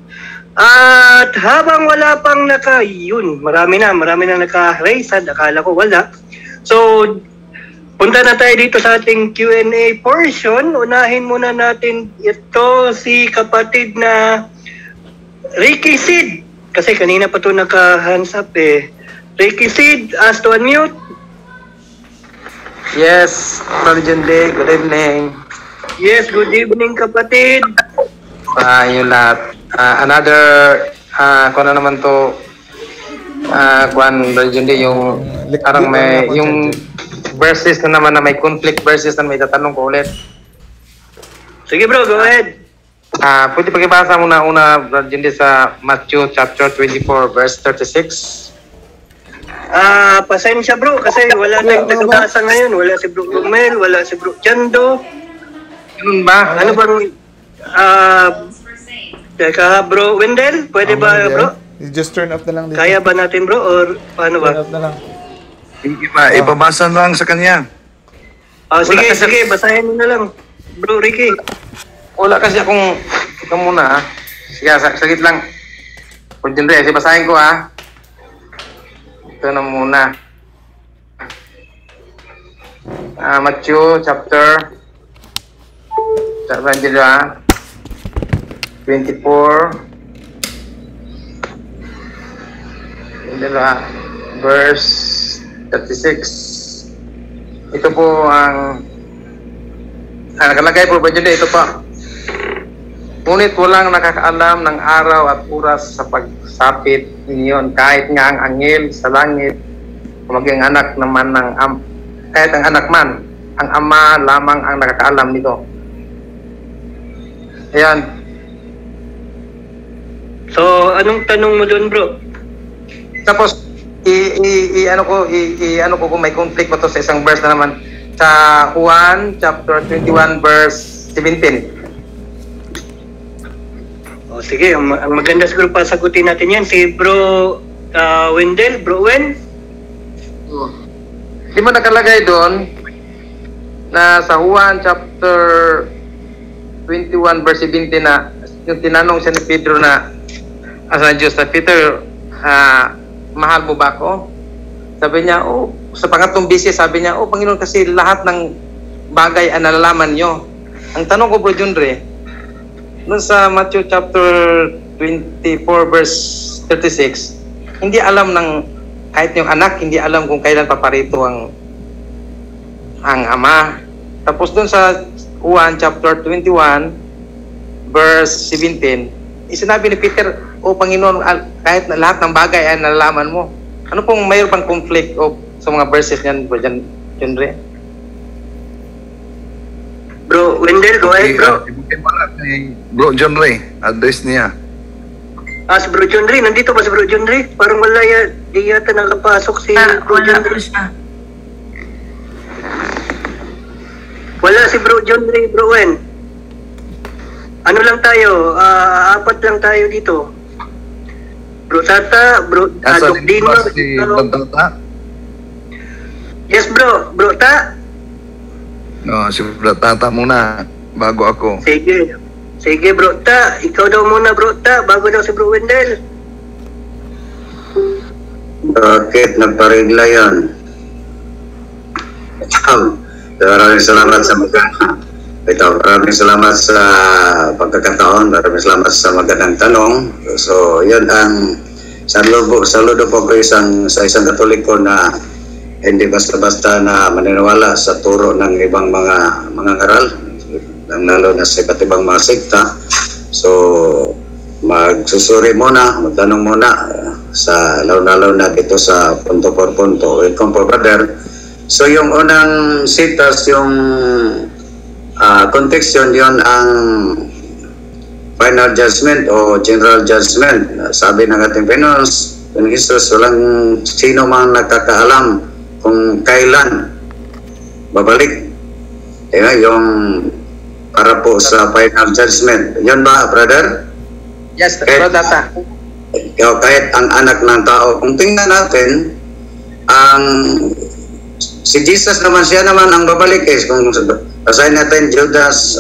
At habang wala pang marami na naka-raise, akala ko wala. So punta na tayo dito sa ating Q&A portion. Unahin muna natin ito si kapatid na Ricky Sid. Kasi kanina pa ito naka-hands up eh. Ricky Sid, asked to unmute. Yes, Brother John Day, good evening. Yes, good evening kapatid. Yung lahat. Another, kung ano naman to, Brother John Day, yung parang may, yung verses na naman na may conflict verses na may tatanong ko ulit. Sige bro, go ahead. Pwede pakibasa muna una, Brother John Day, sa Matthew chapter 24, verse 36. Pasensya bro, kasi wala tayong tagabasa ngayon. Wala si Bro Romel, wala si Bro Jando. Ganun ba? Ano bang, teka bro, Wendell, pwede ba bro? You just turn off na lang dito. Kaya ba natin bro, or paano ba? Turn off na lang. Ipabasa lang sa kanya. Sige, basahin mo na lang. Bro Ricky. Wala kasi akong, ikaw muna Sige, sagit lang. Brother John Day, basahin ko Ito na muna. Matthew chapter 24 verse 36. Ito po ang nakalagay po ba dyan? Ito pa. Ngunit walang nakakaalam ng araw at oras sa pagsapit ninyo, kahit nga ang anghel sa langit, maging anak naman kahit ang anak man, ang ama lamang ang nakakaalam nito. Ayan. So, anong tanong mo doon bro? Tapos, ano ko kung may conflict pa to sa isang verse na naman, sa Juan chapter 21 verse 17. Sige, ang maganda siguro pa sagutin natin yan. Si Bro Wendell, Bro Wen. Di mo nakalagay doon na sa Juan chapter 21 verse 17 na yung tinanong siya ni Pedro na asa Diyos na Peter, mahal mo ba ako? Sabi niya, sa pangatlong bisis, sabi niya, Panginoon, kasi lahat ng bagay ang nalalaman nyo. Ang tanong ko, Bro John Ray, noon sa Matthew chapter 24 verse 36, hindi alam kahit yung anak, hindi alam kung kailan paparito ang ama. Tapos doon sa Juan chapter 21 verse 17, sinabi ni Peter, Panginoon, kahit na lahat ng bagay ay nalalaman mo. Ano pong mayroon pang conflict sa mga verses niyan, Bro John Ray? Bro Wendell, go ahead bro. Bro John Ray, address niya. Si Bro John Ray, nandito ba si Bro John Ray? Parang wala di yata nakapasok si Bro John Ray. Wala si Bro John Ray, Bro Wen. Ano lang tayo, 4 lang tayo dito. Bro Tata, Bro Doc Dino. Si Tata? Yes bro, Bro Ta. No, si Bro Tata muna bago ako. Sige Bro Ta, ikaw daw muna Bro Ta, bago daw si Bro Wendell. Bakit nagparegla yan? Maraming salamat sa maraming salamat sa pagkakataon, maraming salamat sa magandang tanong. So, yun ang saludo po ko sa isang Katoliko na hindi basta-basta na maniniwala sa turo ng ibang mga ngaral, lalo na sa iba't ibang mga sekta. So, magsusuri muna, magtanong muna sa lalo na dito sa punto por punto. Welcome po, brother. So, yung unang sitas, yung context yun ang final judgment o general judgment. Sabi ng ating Panginoon Jesus, walang sino mang nakakaalam kung kailan babalik. Yung para po sa final judgment. Yun ba, brother? Yes, Bro Tata. Kahit ang anak ng tao, kung tingnan natin, ang si Jesus naman, siya naman ang babalik eh. Kung basahin natin Judas,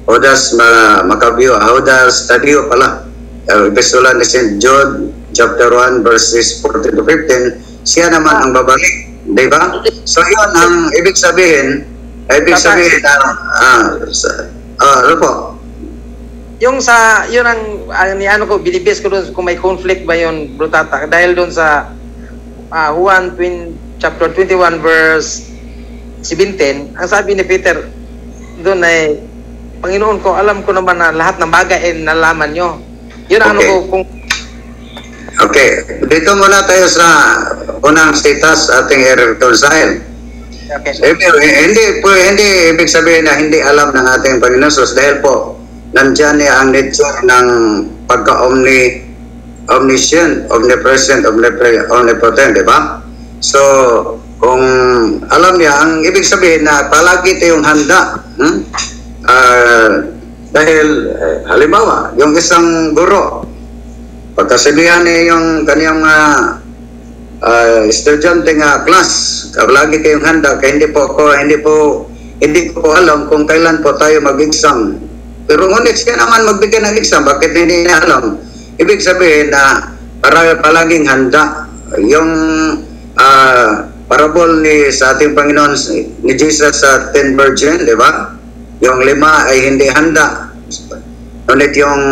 Judas Maccabeo, Judas Tadeo pala. Epistola ni St. John, chapter 1, verses 14 to 15, siya naman ang babalik. Di ba? So yun, ang ibig sabihin na, ano po? Yung yun ang ano ko, binibase ko doon kung may conflict ba yun, Bro Tata, dahil doon sa Juan chapter 21 verse 17, ang sabi ni Peter doon ay, Panginoon ko, alam ko naman na lahat ng bagay ay nalaman nyo. Yun ang ano ko, kung okay, dito muna tayo sa unang status ating i-reconcile. okay. Hindi ibig sabihin na hindi alam ng ating Panginoon Jesus dahil po nandyan niya ang nature ng pagka-omniscient, omnipresent, omnipotent, di ba? So, kung alam niya, ang ibig sabihin na palagi tayong handa. Dahil, halimbawa, yung isang guro, pagkasabihan niya yung kaniyang estudyante nga class, lagi kayong handa, kaya hindi ko po alam kung kailan po tayo mag-exam. Pero ngunit siya naman magbigay ng exam, bakit hindi niya alam? Ibig sabihin na palaging handa. Yung parable sa ating Panginoon ni Jesus sa 10 virgin, di ba? Yung 5 ay hindi handa. Ngunit yung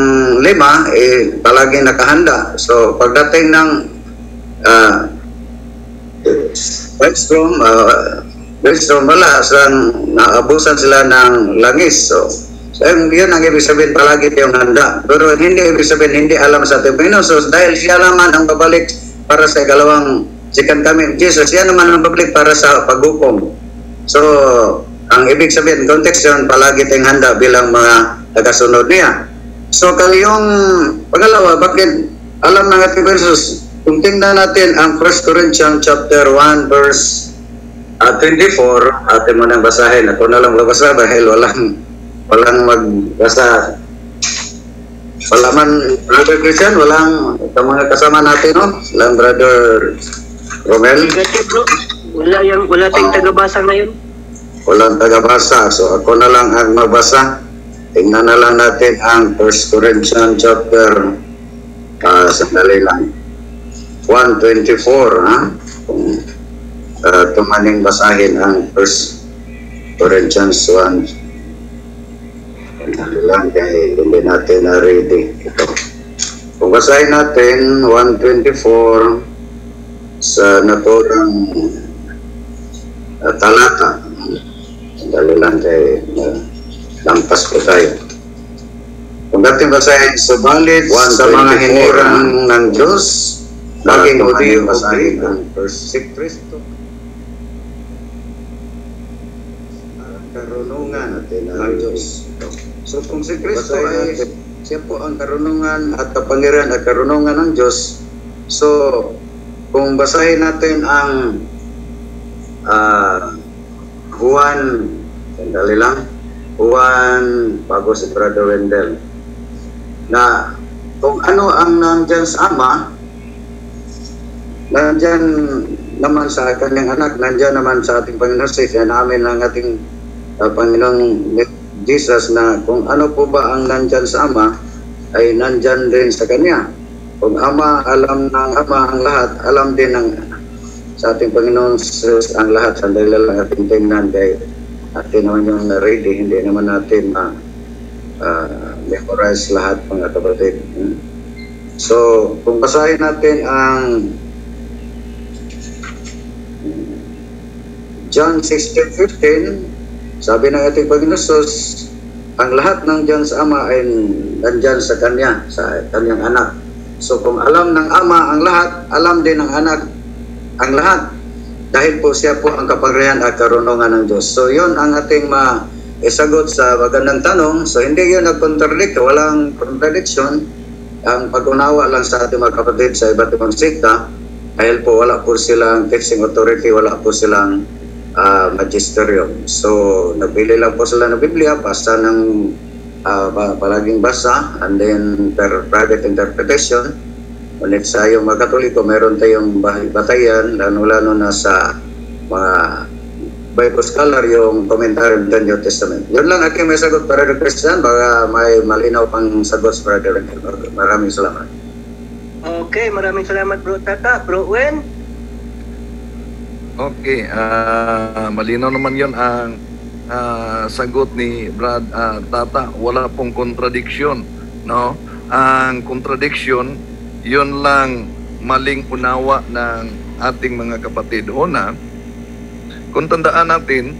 5 palaging nakahanda. So pagdating ng Brainstorm, wala, naabusan sila ng langis. So yun ang ibig sabihin, palagi tayong handa. Pero hindi ibig sabihin, hindi alam sa ating Panginoon. So dahil siya naman ang babalik para sa ikalawang second coming of Jesus, siya naman ang babalik para sa paghukom. So, ang ibig sabihin, context yun, palagi tayong handa bilang mga tagasunod niya. So, yung pangalawa, bakit alam ng ating verses? Kung tingnan natin ang 1 Corinthians chapter 1 verse 24, atin mo nang basahin. Ako na lang magbasa dahil walang magbasa. Wala man, Brother Christian, walang mga kasama natin, no? Walang Brother Romel. Bro, wala tayong tagabasa ngayon. Walang tagabasa, so ako na lang ang magbasa. Tingnan na lang natin ang 1 Corinthians chapter sandali lang 1:24, ha? Kung tumaning basahin ang 1 Corinthians 1. Sandali lang, kaya hindi natin na-ready ito. Kung basahin natin 1:24 sa naturang talata. Sandali lang, kaya lampas ko tayo. Kung dating basahin, subalit sa mga hinirang ng Diyos, maging Hudiyo basahin ang si Kristo. Karunungan ng Diyos. So kung si Kristo ay siya po ang karunungan at kapangyarihan at karunungan ng Diyos, so kung basahin natin ang Juan, sandali lang, Juan, bago si Brother Wendell, na kung ano ang nandyan sa Ama, nandyan naman sa kanyang anak, nandyan naman sa ating Panginoon Jesus, namin ang ating Panginoong Jesus, na kung ano po ba ang nandyan sa Ama, ay nandyan din sa Kanya. Kung Ama, alam ng Ama ang lahat, alam din ng sa ating Panginoon Jesus ang lahat. Sandali lang ating tingnan, kaya atin naman yung ready, hindi naman natin memorize lahat, mga kapatid. So, kung basahin natin ang John 16:15, sabi ng ating Panginoon Jesus, ang lahat ng Diyos sa Ama ay nandyan sa Kanya, sa Kanyang anak. So kung alam ng Ama ang lahat, alam din ng anak ang lahat. Dahil po siya po ang kapangyarihan at karunungan ng Diyos. So yun ang ating isagot sa magandang tanong. So hindi yun nag-contradict, walang contradiction. Ang pag-unawa lang sa ating mga kapatid sa iba't ibang sekta, dahil po wala po silang teaching authority, wala po silang magisterium. So, nabili lang po sila ng Biblia, basta ng palaging basa, and then private interpretation. Ngunit sa yung mga Katoliko, meron tayong batayan, lalo na sa mga Bible scholar yung commentary ng New Testament. Yun lang aking may sagot, Brother Christian. Baka may malinaw pang sagot, Brother. Maraming salamat. Okay, maraming salamat Bro Tata. Bro Wen? Okay, malinaw naman yon ang sagot ni Brad Tata. Wala pong contradiction, no? Ang contradiction, yun lang maling unawa ng ating mga kapatid. Una, kung tandaan natin,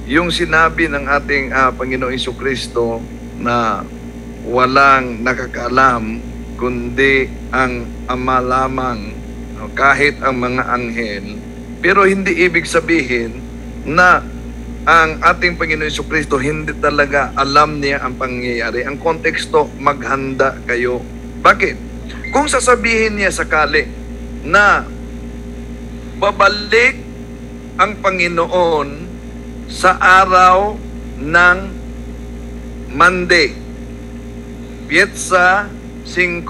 yung sinabi ng ating Panginoong Jesucristo na walang nakakaalam kundi ang Ama lamang, kahit ang mga anghel, pero hindi ibig sabihin na ang ating Panginoon Jesucristo hindi talaga alam niya ang pangyayari. Ang konteksto, maghanda kayo. Bakit? Kung sasabihin niya sakali na babalik ang Panginoon sa araw ng Monday, Pietsa 5,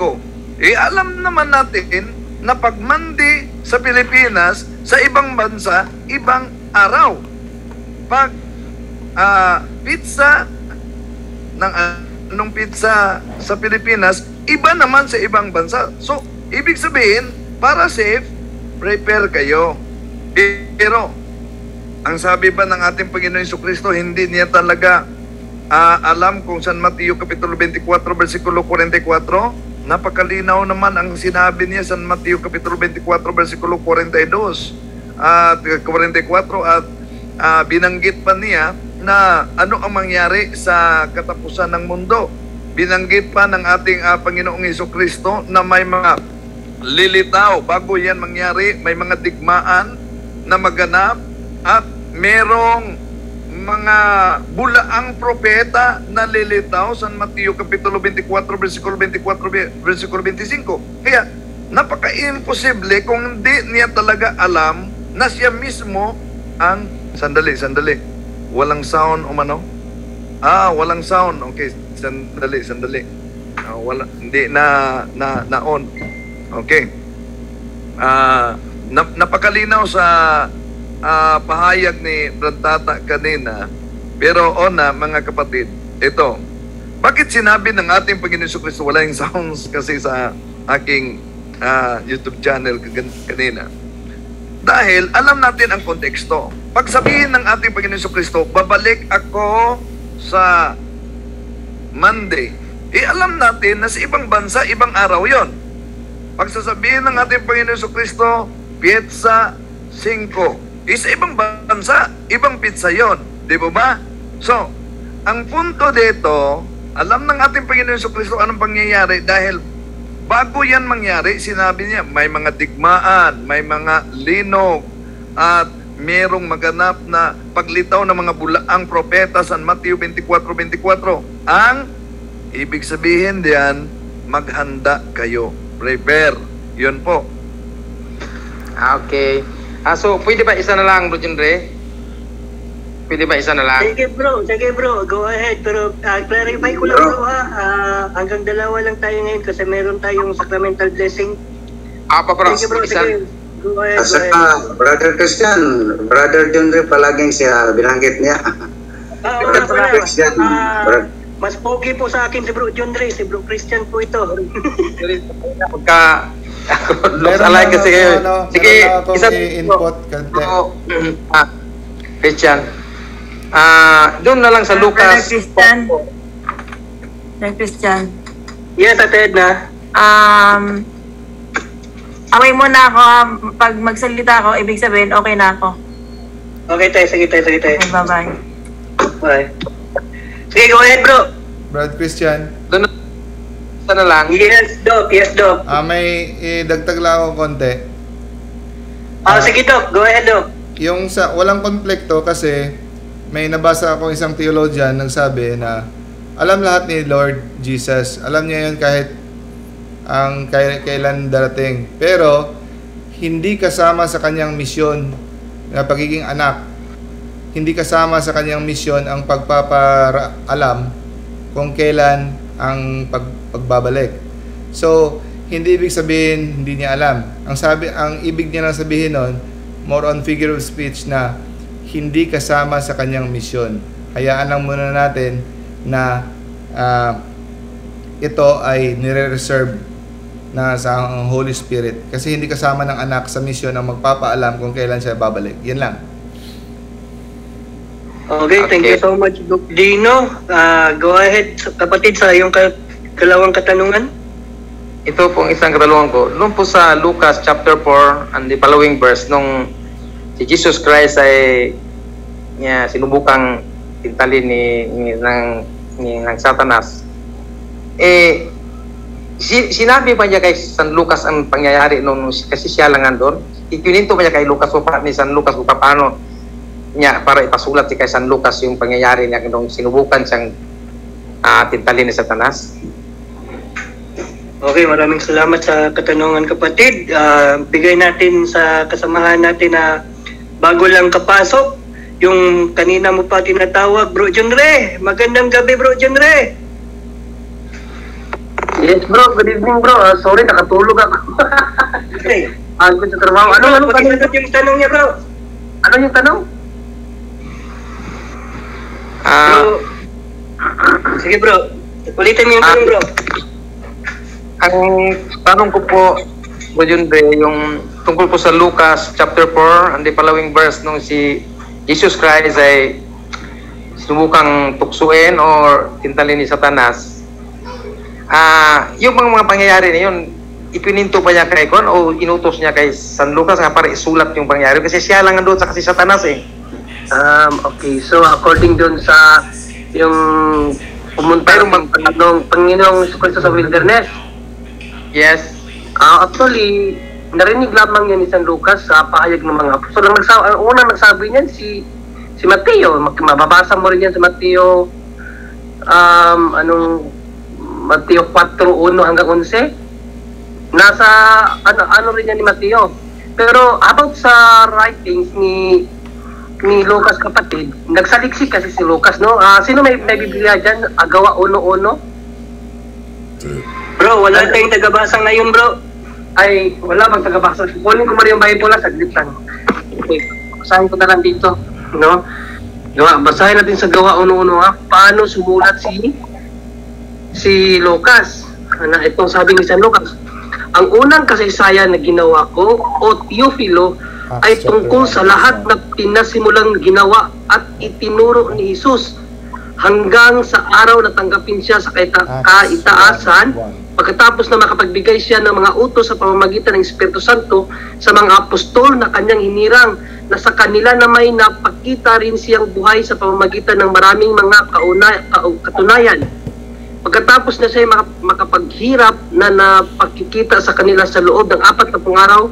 alam naman natin na pag Monday sa Pilipinas, sa ibang bansa, ibang araw. Pag pizza ng anong pizza sa Pilipinas, iba naman sa ibang bansa. So, ibig sabihin, para safe, prepare kayo. Pero, ang sabi ba ng ating Panginoon Jesucristo, hindi niya talaga alam kung San Mateo Kapitulo 24, versikulo 44? Napakalinaw naman ang sinabi niya sa Mateo Kapitulo 24, versikulo 42 at 44, at binanggit pa niya na ano ang mangyari sa katapusan ng mundo. Binanggit pa ng ating Panginoong Jesucristo na may mga lilitaw bago yan mangyari, may mga digmaan na maganap at merong mga bulaang propeta na lilitaw sa Mateo Kapitulo 24, versikulo 24, versikulo 25. Kaya, napaka-imposible kung hindi niya talaga alam na siya mismo ang... Sandali. Walang sound umano? Walang sound. Okay, sandali. Hindi na on. Okay. Napakalinaw sa pahayag ni Brad Tata kanina. Pero mga kapatid, ito, bakit sinabi ng ating Panginoon Jesucristo wala yung sounds kasi sa aking YouTube channel kanina? Dahil alam natin ang konteksto. Pag sabihin ng ating Panginoon Jesucristo, babalik ako sa Monday, alam natin na sa ibang bansa, ibang araw yon. Pag sasabihin ng ating Panginoon Jesucristo, Pietsa 5, sa ibang bansa, ibang pizza yon, di ba? So, ang punto dito, alam ng ating Panginoon Jesucristo anong pangyayari dahil bago yan mangyari, sinabi niya, may mga digmaan, may mga linog, at merong maganap na paglitaw ng mga bulaang propeta sa Mateo 24:24. Ang ibig sabihin diyan, maghanda kayo. Prepare. Yun po. Okay. So, pwede ba isa na lang, Bro Jindre? Pwede ba isa na lang? Sige bro, go ahead. Pero clarify ko lang bro hanggang dalawa lang tayo ngayon kasi meron tayong sacramental blessing. Bro, sige bro, sige. Go ahead. Brother Christian, Brother John Ray, palaging siya binanggit niya. Mas pogi po sa akin si Bro John Ray, si Bro Christian po ito. Pagka alay kasi kayo. Sige, isa input kante. Christian. Doon na lang sa Lucas. Christian. Yes, Ate Edna. Away muna ako. Pag magsalita ako, ibig sabihin, okay na ako. Okay tayo, sige tayo. Okay, bye-bye. Bye. Sige, go ahead bro. Brad Christian. Doon na lang. Yes, Doc. May idagtag lang ako konti. Sige Doc, go ahead Doc. Yung sa walang konflikto kasi may nabasa akong isang theologian nagsabi na alam lahat ni Lord Jesus. Alam niya yun kahit ang kailan darating. Pero hindi kasama sa kanyang misyon na pagiging anak. Hindi kasama sa kanyang misyon ang pagpapaalam kung kailan ang pagbabalik. So, hindi ibig sabihin hindi niya alam. Ang ibig niya lang sabihin nun, more on figure of speech na hindi kasama sa kanyang misyon. Hayaan lang muna natin na ito ay nire-reserve na sa Holy Spirit kasi hindi kasama ng anak sa misyon ang magpapaalam kung kailan siya babalik. Yan lang. Okay, thank you so much, Doc Dino. Go ahead, kapatid, sa iyong kalawang katanungan. Ito pong isang katanungan ko. Doon po sa Lucas chapter 4 and the following verse, nung si Jesus Christ ay sinubukang tintalin ng Satanas, sinabi ba niya kay San Lucas ang pangyayari nung kasi siya lang andun? Ikininto ba niya kay Lucas o ni San Lucas kung paano niya para ipasulat si kay San Lucas yung pangyayari niya nung sinubukan siyang tintalin ni Satanas? Okay, maraming salamat sa katanungan, kapatid. Bigay natin sa kasamahan natin na bago lang kapasok, yung kanina mo pa tinatawag, Bro Junre. Magandang gabi, Bro Junre. Yes bro, good evening bro. Sorry, nakatulog ako. Okay. Ako sa trabaho. Ano Pakisagot yung tanong niya, bro. Ano yung tanong? Bro, sige bro, ulitin mo yung tanong, bro. Ang tanong ko po, Bro Junre, yung tungkol po sa Lucas chapter 4 and the following verse nung si Jesus Christ ay sinubukang tuksuin or tintalin ni Satanas. Yung mga pangyayari na yun, ipininto pa niya kay Kon o inutos niya kay San Lucas para isulat yung pangyayari kasi siya lang andun sa kasi Satanas eh. Okay, so according dun sa yung pumunta ng Panginoong Kristo sa wilderness. Yes. Actually, narinig lamang yan ni San Lucas sa pahayag ng mga apostol. Ang unang nagsabi niyan si Mateo. Mababasa mo rin yan sa Mateo Mateo 4:1 hanggang 11. Nasa ano rin yan ni Mateo. Pero about sa writings ni Lucas, kapatid, nagsaliksik kasi si Lucas, no? Sino may Biblia dyan? Gawa 1:1? Bro, wala tayong tagabasa ngayon, bro. Ay, wala bang tagabasa? Kunin ko mali yung Bible, saglit lang. Okay, basahin ko na lang dito, no? Basahin natin sa Gawa 1:1, ha? Paano sumulat si Lucas? Itong sabi ni San Lucas, ang unang kasaysayan na ginawa ko, o Teofilo, ay tungkol sa lahat na pinasimulang ginawa at itinuro ni Jesus hanggang sa araw na tanggapin siya sa kaitaasan, pagkatapos na makapagbigay siya ng mga utos sa pamamagitan ng Espiritu Santo sa mga apostol na kanyang hinirang, na sa kanila na may napakita rin siyang buhay sa pamamagitan ng maraming mga katunayan. Pagkatapos na siya makapaghirap na napakikita sa kanila sa loob ng 40 araw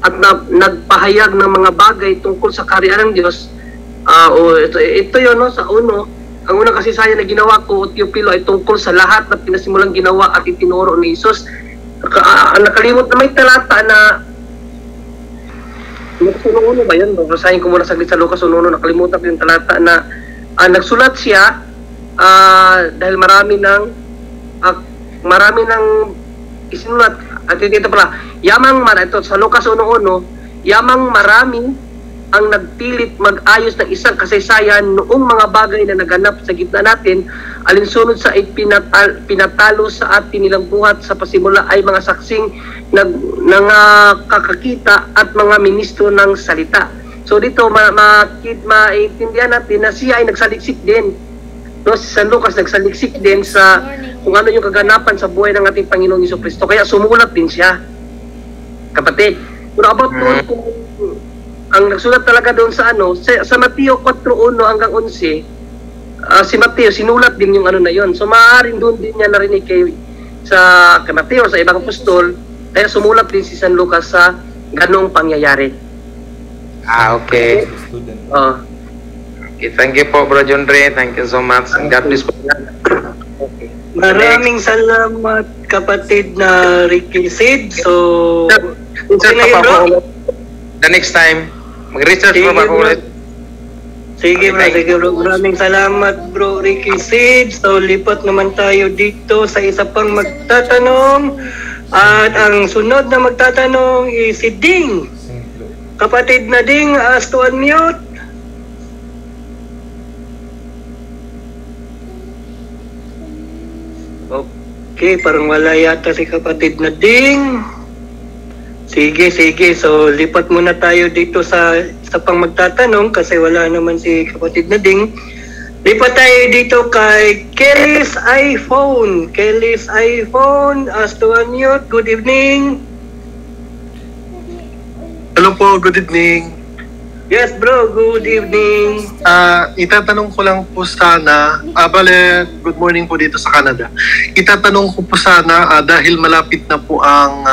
at nagpahayag ng mga bagay tungkol sa kaharian ng Diyos. Ito yun, no, sa uno. Ang unang kasaysayan na ginawa ko, Teofilo, ay tungkol sa lahat na pinasimulang ginawa at itinuro ni Jesus. Nakalimot na may talata na Lucas 1:1 ba yun? Basahin ko muna saglit sa Lucas 1:1. Nakalimutan ko yung talata na nagsulat siya dahil marami ng isinulat. At ito pala, ito sa Lucas 1:1, yamang marami ang nagpilit mag-ayos ng isang kasaysayan noong mga bagay na naganap sa gitna natin, alinsunod sa pinatalo sa atin nilang buhat sa pasimula ay mga saksing kakakita at mga ministro ng salita. So dito maintindihan natin na siya ay nagsaliksik din. No, si San Lucas nagsaliksik din sa kung ano yung kaganapan sa buhay ng ating Panginoong Jesucristo. Kaya sumulat din siya, kapatid. Pero about doon, kung ang nagsulat talaga doon sa sa Mateo 4:1 hanggang 11, si Mateo sinulat din yung na yon. So maaaring doon din niya narinig kay Mateo sa ibang apostol, kaya sumulat din si San Lucas sa ganong pangyayari. Okay. Okay, thank you po, Bro Junre. Thank you so much. God bless po. Okay. Maraming salamat, kapatid na Ricky Sid. So, okay na yun, bro? The next time, mag-research po ako ulit. Sige, bro. Maraming salamat, Bro Ricky Sid. So, lipat naman tayo dito sa isa pang magtatanong. At ang sunod na magtatanong is si Ding. Kapatid Nading, ask to unmute. Okay, parang wala yata si kapatid Nading. Sige. So, lipat muna tayo dito sa pang magtatanong kasi wala naman si kapatid Nading. Lipat tayo dito kay Kelly's iPhone. Kelly's iPhone, ask to unmute. Good evening. Hello po, good evening. Yes bro, good evening. Itatanong ko lang po sana, good morning po dito sa Canada. Itatanong ko po sana dahil malapit na po ang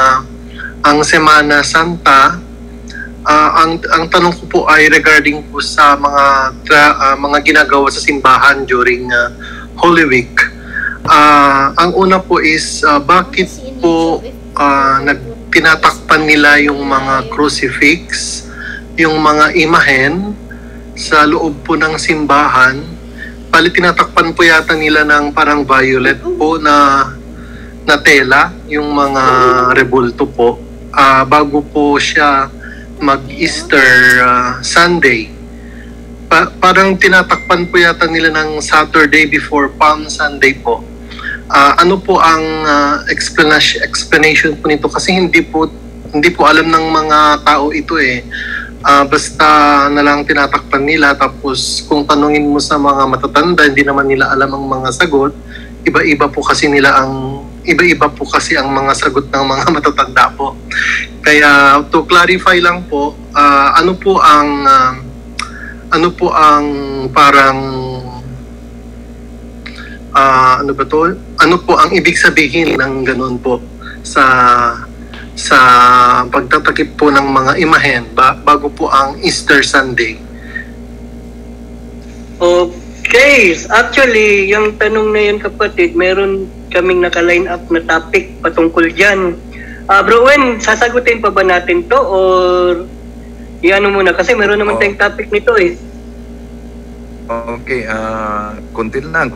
Semana Santa. Ang tanong ko po ay regarding po sa mga ginagawa sa simbahan during Holy Week. Ang una po is bakit po tinatakpan nila yung mga crucifix, yung mga imahen sa loob po ng simbahan. Bali tinatakpan po yata nila ng parang violet po na tela, yung mga rebulto po, bago po siya mag-Easter Sunday. Parang tinatakpan po yata nila ng Saturday before Palm Sunday po. Ano po ang explanation po nito? Kasi hindi po alam ng mga tao ito eh. Basta na lang tinatakpan nila, tapos kung tanungin mo sa mga matatanda, hindi naman nila alam ang mga sagot. Iba-iba po kasi ang mga sagot ng mga matatanda po. Kaya to clarify lang po, ano po ang parang ano po ang ibig sabihin ng ganun po sa pagtatakip po ng mga imahen bago po ang Easter Sunday? Okay, actually yung tanong na yun kapatid, meron kaming naka-line up na topic patungkol dyan. Bro Wen, sasagutin pa ba natin to or iano muna kasi meron naman tayong topic nito eh. Okay, konti lang.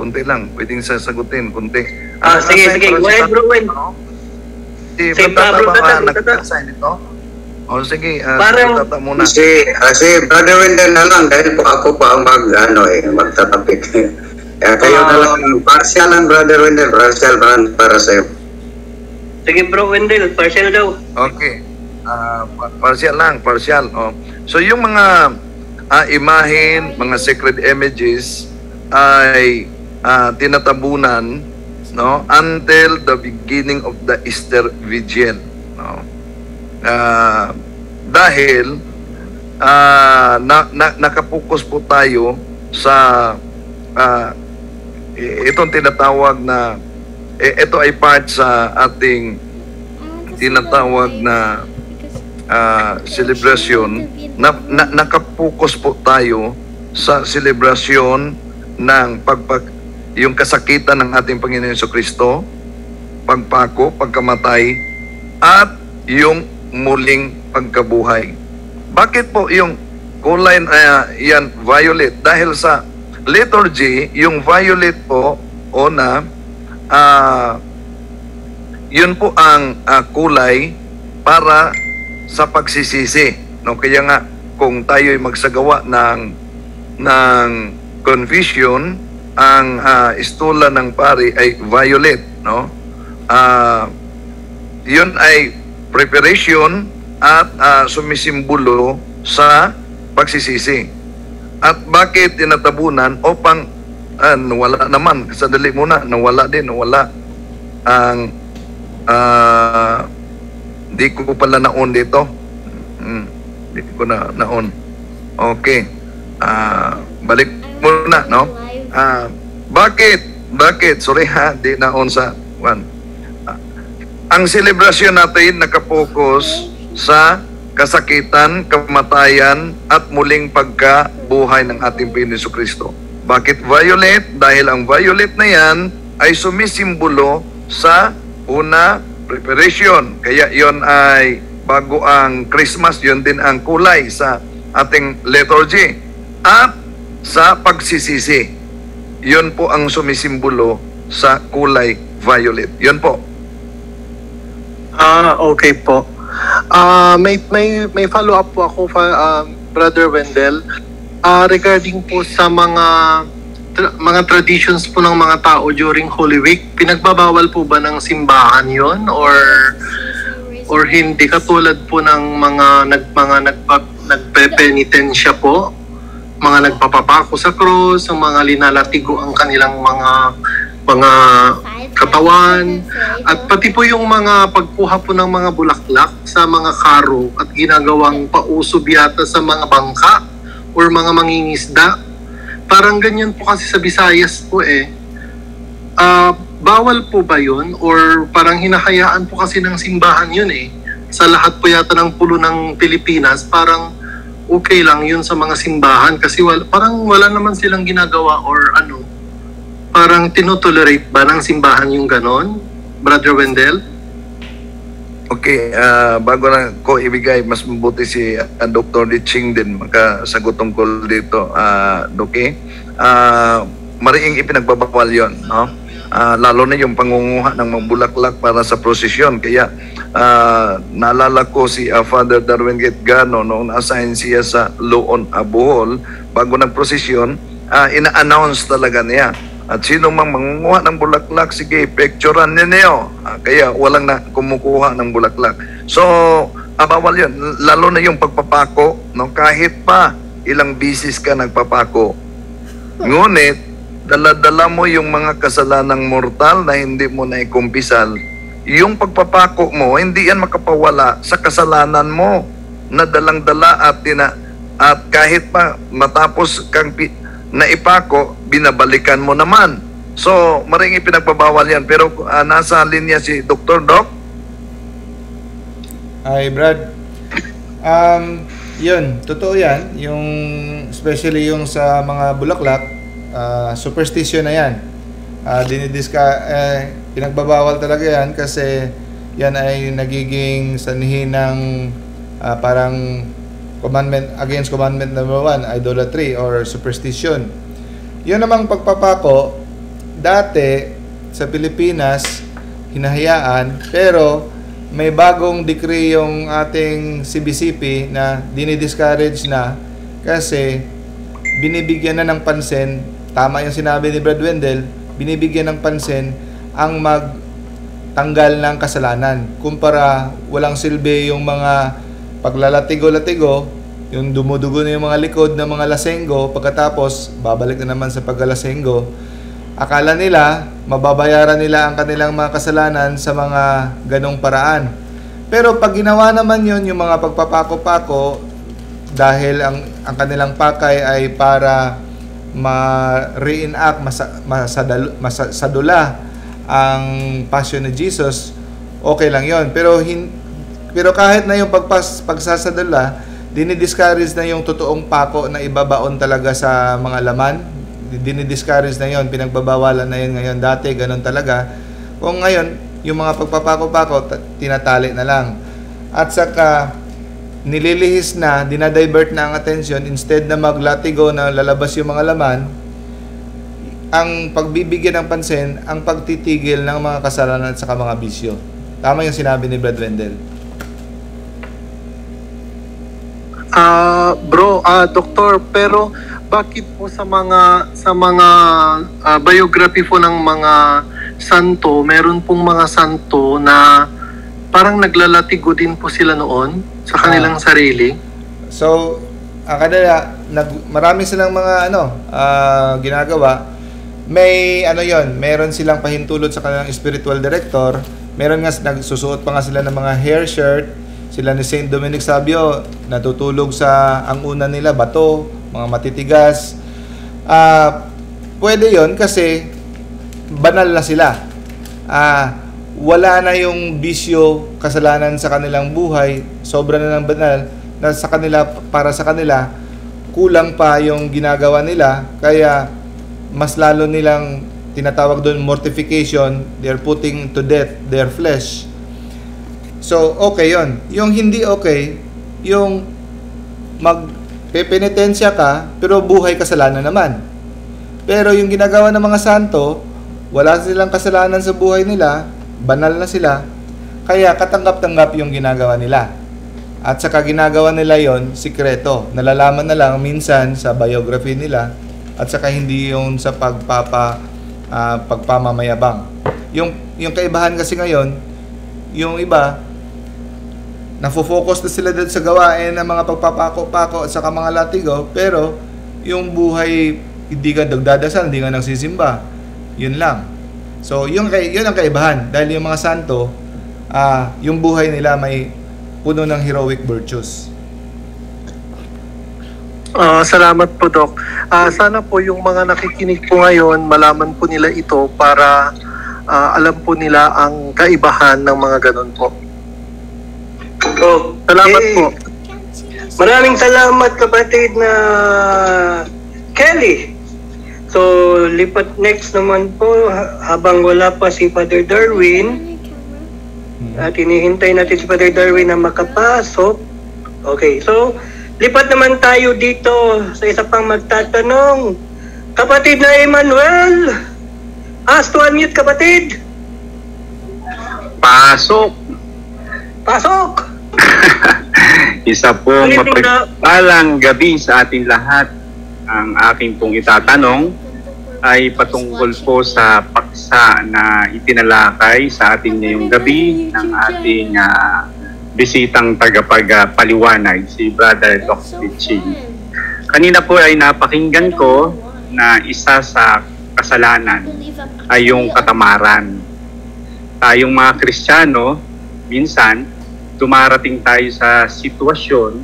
Pwedeng sasagutin, konti. Sige. Go ahead, Bro Wen. Sige, bro, nag-assign ito? Sige, parang tata muna. Si Brother Wendell na lang dahil po ako pa ang magtatapik. Kaya kayo na lang, partial lang Brother Wendell, partial para sa'yo. Sige Bro Wendell, partial daw. Okay, partial. So yung mga imahen, mga sacred images ay tinatabunan, no, until the beginning of the Easter Vigil, no. Dahil nakapokus po tayo sa itong tinatawag na ito ay part sa ating tinatawag na celebration nakapokus po tayo sa celebration ng yung kasakitan ng ating Panginoon Jesucristo, pagpako, pagkamatay, at yung muling pagkabuhay. Bakit po yung kulay yan violet? Dahil sa liturgy, yung violet po yun po ang kulay para sa pagsisisi, no? Kaya nga kung tayo ay magsagawa ng confession, ang istula ng pari ay violet, no? Yun ay preparation at sumisimbolo sa pagsisisi. At bakit tinatabunan? Upang nawala naman, sadali muna, nawala ang di ko pala naon dito. Di ko na naon. Okay. Balik muna, no? Bakit? Sorry ha, di naon sa one. Ang selebrasyon natin nakapokus sa kasakitan, kamatayan, at muling pagkabuhay ng ating Panginoon Jesucristo. Bakit violet? Dahil ang violet na yan ay sumisimbolo sa preparation. Kaya yon ay bago ang Christmas, yon din ang kulay sa ating liturgy. At sa pagsisisi, yon po ang sumisimbolo sa kulay violet. Yon po. Okay po. May follow-up po ako, Brother Wendell, regarding po sa mga traditions po ng mga tao during Holy Week. Pinagbabawal po ba ng simbahan yon or hindi, katulad po ng mga nagpe-penitensya po, mga nagpapapako sa cross, ang mga linalatigo ang kanilang mga katawan, at pati po yung mga pagkuha po ng mga bulaklak sa mga karo at ginagawang pauso yata sa mga bangka or mga mangingisda. Parang ganyan po kasi sa Visayas po eh. Bawal po ba yun? Or parang hinahayaan po kasi ng simbahan yun eh. Sa lahat po yata ng pulo ng Pilipinas, parang okay lang yun sa mga simbahan kasi parang wala naman silang ginagawa or ano. Parang tinotolerate ba ng simbahan yung ganon, Brother Wendell? Okay, bago na ko ibigay, mas mabuti si Dr. Liching din makasagot tungkol dito, Doki. Mariing ipinagbabawal yon, no? Lalo na yung pangunguha ng mga bulaklak para sa prosesyon. Kaya naalala ko si Father Darwin Getgano noong na-assign siya sa Loon, Bohol, bago nagprosesyon, ina-announce talaga niya. At sino mang mangunguha ng bulaklak, sige, picturean ninyo. Kaya walang na kumukuha ng bulaklak. So, bawal yun. Lalo na yung pagpapako, no? Kahit pa ilang bisis ka nagpapako. Ngunit, dala-dala mo yung mga kasalanang mortal na hindi mo na ikumpisal. Yung pagpapako mo, hindi yan makapawala sa kasalanan mo na dalang-dala at kahit pa matapos kang naipako, binabalikan mo naman. So, maring ipinagbabawal yan. Pero nasa linya si Dr. Doc. Hi, Brad. Yun, totoo yan. Yung, especially yung sa mga bulaklak, superstition na yan. Pinagbabawal talaga yan kasi yan ay nagiging sanhi ng parang against commandment number 1, idolatry or superstition. Yun namang pagpapako, dati sa Pilipinas, hinahayaan, pero may bagong decree yung ating CBCP na dinidiscourage na kasi binibigyan na ng pansin, tama yung sinabi ni Brad Wendell, binibigyan ng pansin ang magtanggal ng kasalanan. Kumpara, walang silbi yung mga paglalatigo-latigo, yung dumudugo na yung mga likod ng mga lasenggo, pagkatapos babalik na naman sa paglalasenggo. Akala nila mababayaran nila ang kanilang mga kasalanan sa mga ganong paraan. Pero pag ginawa naman yun, yung mga pagpapako-pako, dahil ang kanilang pakay ay para ma-reenact, masadula ang passion ni Jesus, okay lang yon. Pero kahit na yung pagsasadala, dinidiscourage na yung totoong pako na ibabaon talaga sa mga laman. Dinidiscourage na yon, pinagbabawalan na yun ngayon. Dati ganun talaga. Kung ngayon, yung mga pagpapako-pako, tinatali na lang. At saka, nililihis na, dinadivert na ang atensyon, instead na maglatigo na lalabas yung mga laman, ang pagbibigyan ng pansin, ang pagtitigil ng mga kasalanan at saka mga bisyo. Tama yung sinabi ni Brad Wendell. Doktor, pero bakit po sa mga biography po ng mga santo, meron pong mga santo na parang naglalatigo din po sila noon sa kanilang sarili? So, marami silang mga ginagawa. May meron silang pahintulot sa kanilang spiritual director. Meron nga nagsusuot pa nga sila ng mga hair shirt. Sila ni Saint Dominic Sabio, natutulog sa ang una nila bato, mga matitigas. Pwede yon kasi banal na sila. Wala na yung bisyo, kasalanan sa kanilang buhay, sobra na ng banal na sa kanila, para sa kanila kulang pa yung ginagawa nila, kaya mas lalo nilang tinatawag doon mortification. They're putting to death their flesh. So, okay yon. Yung hindi okay, yung magpepenitensya ka, pero buhay kasalanan naman. Pero yung ginagawa ng mga santo, wala silang kasalanan sa buhay nila, banal na sila, kaya katanggap-tanggap yung ginagawa nila. At saka ginagawa nila yon sikreto. Nalalaman na lang minsan sa biography nila at saka hindi yung sa pagpamamayabang. Yung kaibahan kasi ngayon, yung iba, nafo-focus na sila doon sa gawain ng mga pagpapako-pako at saka mga latigo, pero yung buhay, hindi ka nagdadasal, hindi ka nagsisimba. Yun lang. So, yun ang kaibahan. Dahil yung mga santo, yung buhay nila may puno ng heroic virtues. Salamat po, Doc. Sana po yung mga nakikinig po ngayon, malaman po nila ito para alam po nila ang kaibahan ng mga ganun po. Salamat po. Maraming salamat, kapatid na Kelly. So, lipat next naman po, habang wala pa si Father Darwin, at hinihintay natin si Father Darwin na makapasok. Okay, so, lipat naman tayo dito sa isa pang magtatanong. Kapatid na Emmanuel, ask to unmute, kapatid. Pasok! Pasok! Isa pong mapagpalang gabi sa ating lahat. Ang aking pong itatanong ay patungkol po sa paksa na itinalakay sa ating ngayong gabi ng ating bisitang tagapagpaliwanag, si Brother Doc Piching. Kanina po ay napakinggan ko na isa sa kasalanan ay yung katamaran. Tayong mga Kristiyano, minsan, dumarating tayo sa sitwasyon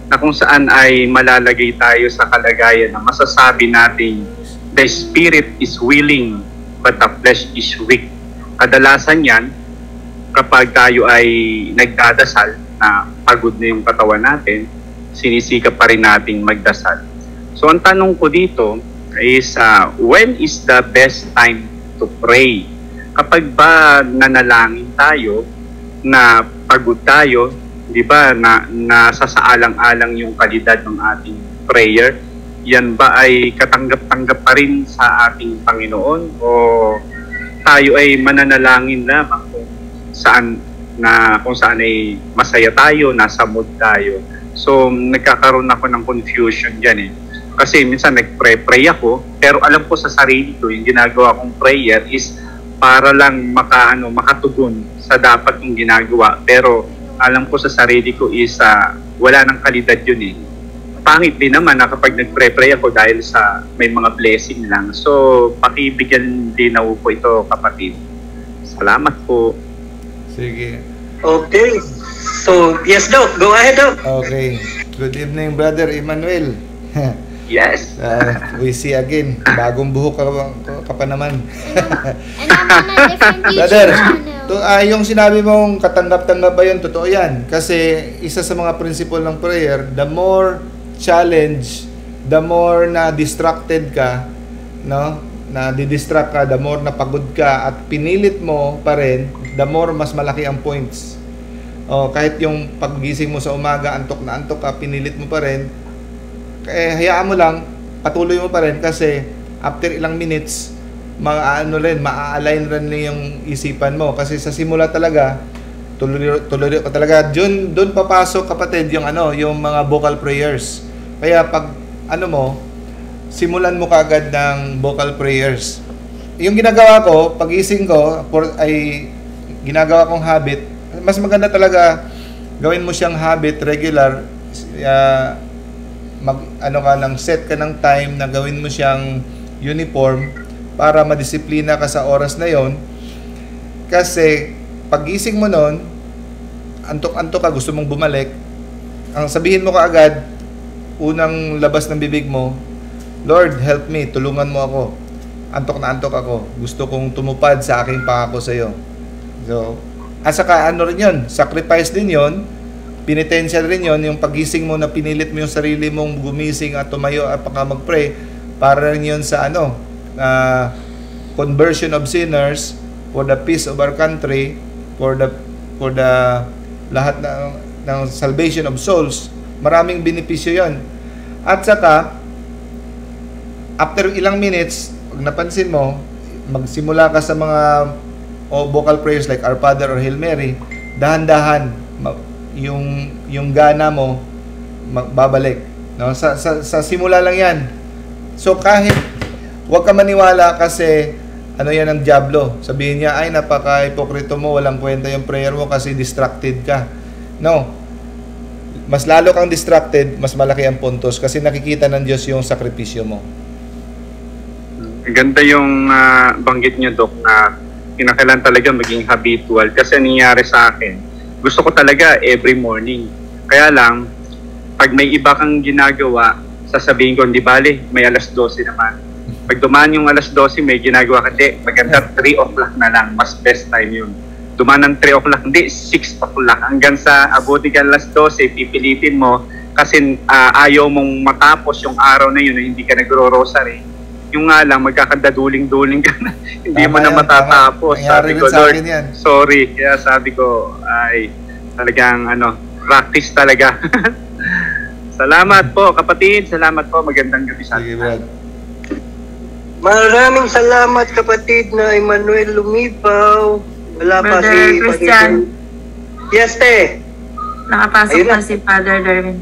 na kung saan ay malalagay tayo sa kalagayan na masasabi natin, the spirit is willing but the flesh is weak. Kadalasan yan, kapag tayo ay nagdadasal na pagod na yung katawan natin, sinisikap pa rin nating magdasal. So ang tanong ko dito is, when is the best time to pray? Kapag ba nanalangin tayo, na pagod tayo, di ba, na nasasaalang-alang yung kalidad ng ating prayer, yan ba ay katanggap-tanggap pa rin sa ating Panginoon, o tayo ay mananalangin lamang kung saan ay masaya tayo, nasa mood tayo? So nagkakaroon ako ng confusion dyan kasi minsan nagpray ako, pero alam ko sa sarili ko yung ginagawa kong prayer is para lang makatugon sa dapat kong ginagawa, pero alam ko sa sarili ko is wala nang kalidad yun Pangit din naman na kapag nagpray ako dahil sa may mga blessing lang. So pakibigyan din ako po ito, kapatid. Salamat po. Sige. Okay. So, yes, Doc. Go ahead, Doc. Okay. Good evening, Brother Emmanuel. Yes. We see again. Bagong buhok ka pa naman. And I'm on a different YouTube Brother, channel. yung sinabi mong katanggap-tanggap ba yun, totoo yan. Kasi isa sa mga principle ng prayer, the more challenge, the more na distracted ka, no? Na didistract ka, the more na pagod ka at pinilit mo pa rin, the more mas malaki ang points. Kahit yung paggising mo sa umaga, antok na antok ka, pinilit mo pa rin, hayaan mo lang, patuloy mo pa rin kasi after ilang minutes, maa-align rin yung isipan mo. Kasi sa simula talaga, tuloy ka talaga. Doon papasok, kapatid, yung mga vocal prayers. Kaya pag simulan mo kaagad ng vocal prayers. Yung ginagawa ko, pagising ko, ay ginagawa kong habit, mas maganda talaga gawin mo siyang habit, regular, set ka ng time na gawin mo siyang uniform para madisiplina ka sa oras na yon. Kasi pagising mo nun, antok-antok ka, gusto mong bumalik, ang sabihin mo kaagad, unang labas ng bibig mo, Lord, help me, tulungan mo ako. Antok na antok ako. Gusto kong tumupad sa aking pangako sa iyo. So, at saka rin yun, sacrifice din yun, penitensya rin yun, yung pagising mo na pinilit mo yung sarili mong gumising at tumayo at mag-pray, para rin yun sa conversion of sinners, for the peace of our country, for the lahat ng salvation of souls. Maraming benepisyo yun. At saka, after ilang minutes, pag napansin mo, magsimula ka sa mga vocal prayers like Our Father or Hail Mary, dahan-dahan, yung gana mo babalik, no? Sa simula lang 'yan. So kahit wag ka maniwala kasi ano yan ang diablo. Sabihin niya, ay napaka-hipokrito mo, walang kwenta yung prayer mo kasi distracted ka. No. Mas lalo kang distracted, mas malaki ang puntos kasi nakikita ng Diyos yung sakripisyo mo. Ganda yung banggit niyo, Doc, na kinakailangan talaga maging habitual kasi nangyayari sa akin. Gusto ko talaga every morning. Kaya lang, pag may iba kang ginagawa, sasabihin ko, hindi bale, may alas 12 naman. Pag dumaan yung alas 12, may ginagawa ka, hindi, maganda 3 o'clock na lang, mas best time yun. Dumaan ng 3 o'clock, hindi, 6 o'clock. Hanggang sa abuti ka alas 12, pipilitin mo kasi ayaw mong matapos yung araw na yun na hindi ka nagro-rosary. Yung nga lang, magkakadaduling-duling ka na, hindi mo na matatapos. Sabi ko, Lord, sorry. Kaya sabi ko, ay talagang practice talaga. Salamat po, kapatid. Salamat po. Magandang gabi sa atin. Maraming salamat, kapatid na Emmanuel Lumipaw. Wala pa Brother si Christian. Yes, te. Nakapasok na si Father Darwin.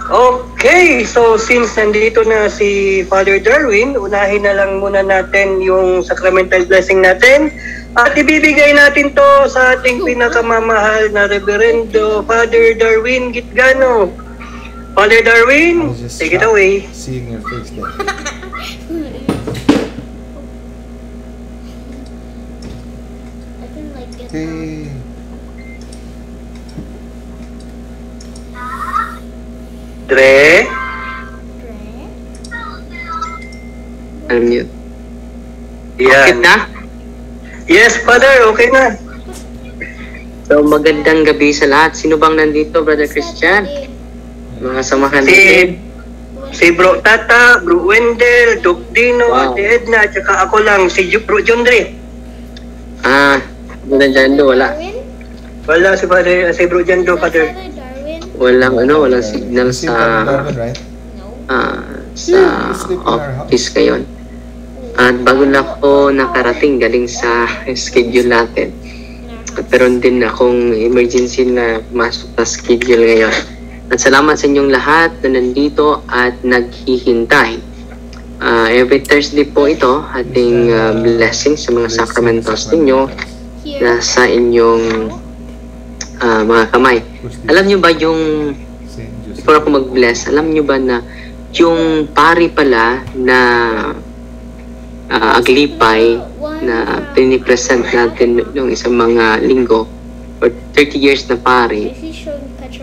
Okay, so since nandito na si Father Darwin, unahin na lang muna natin yung sacramental blessing natin. At ibibigay natin to sa ating pinakamamahal na Reverendo Father Darwin Gitgano. Father Darwin, take it away. Seeing your face there. Okay. Dre? Unmute. Yan. Okay na? Yes, Father, okay na. So, magandang gabi sa lahat. Sino bang nandito, Brother Christian? Mga samahan natin. Si Bro Tata, Bro Wendell, Doc Dino, Ate Edna, at saka ako lang, si Bro John Dre. Brother Jando, wala. Wala si Father, si Bro Jando, Father. Walang signal sa office ngayon. At bago na ako nakarating galing sa schedule natin. At meron din akong emergency na masok na schedule ngayon. At salamat sa inyong lahat na nandito at naghihintay. Every Thursday po ito, ating blessing sa mga sacramentals ninyo na sa inyong mga kamay. Alam nyo ba yung, before ako mag-bless, alam nyo ba na yung pari pala na aglipay na pinipresent natin yung isang mga linggo or 30 years na pari,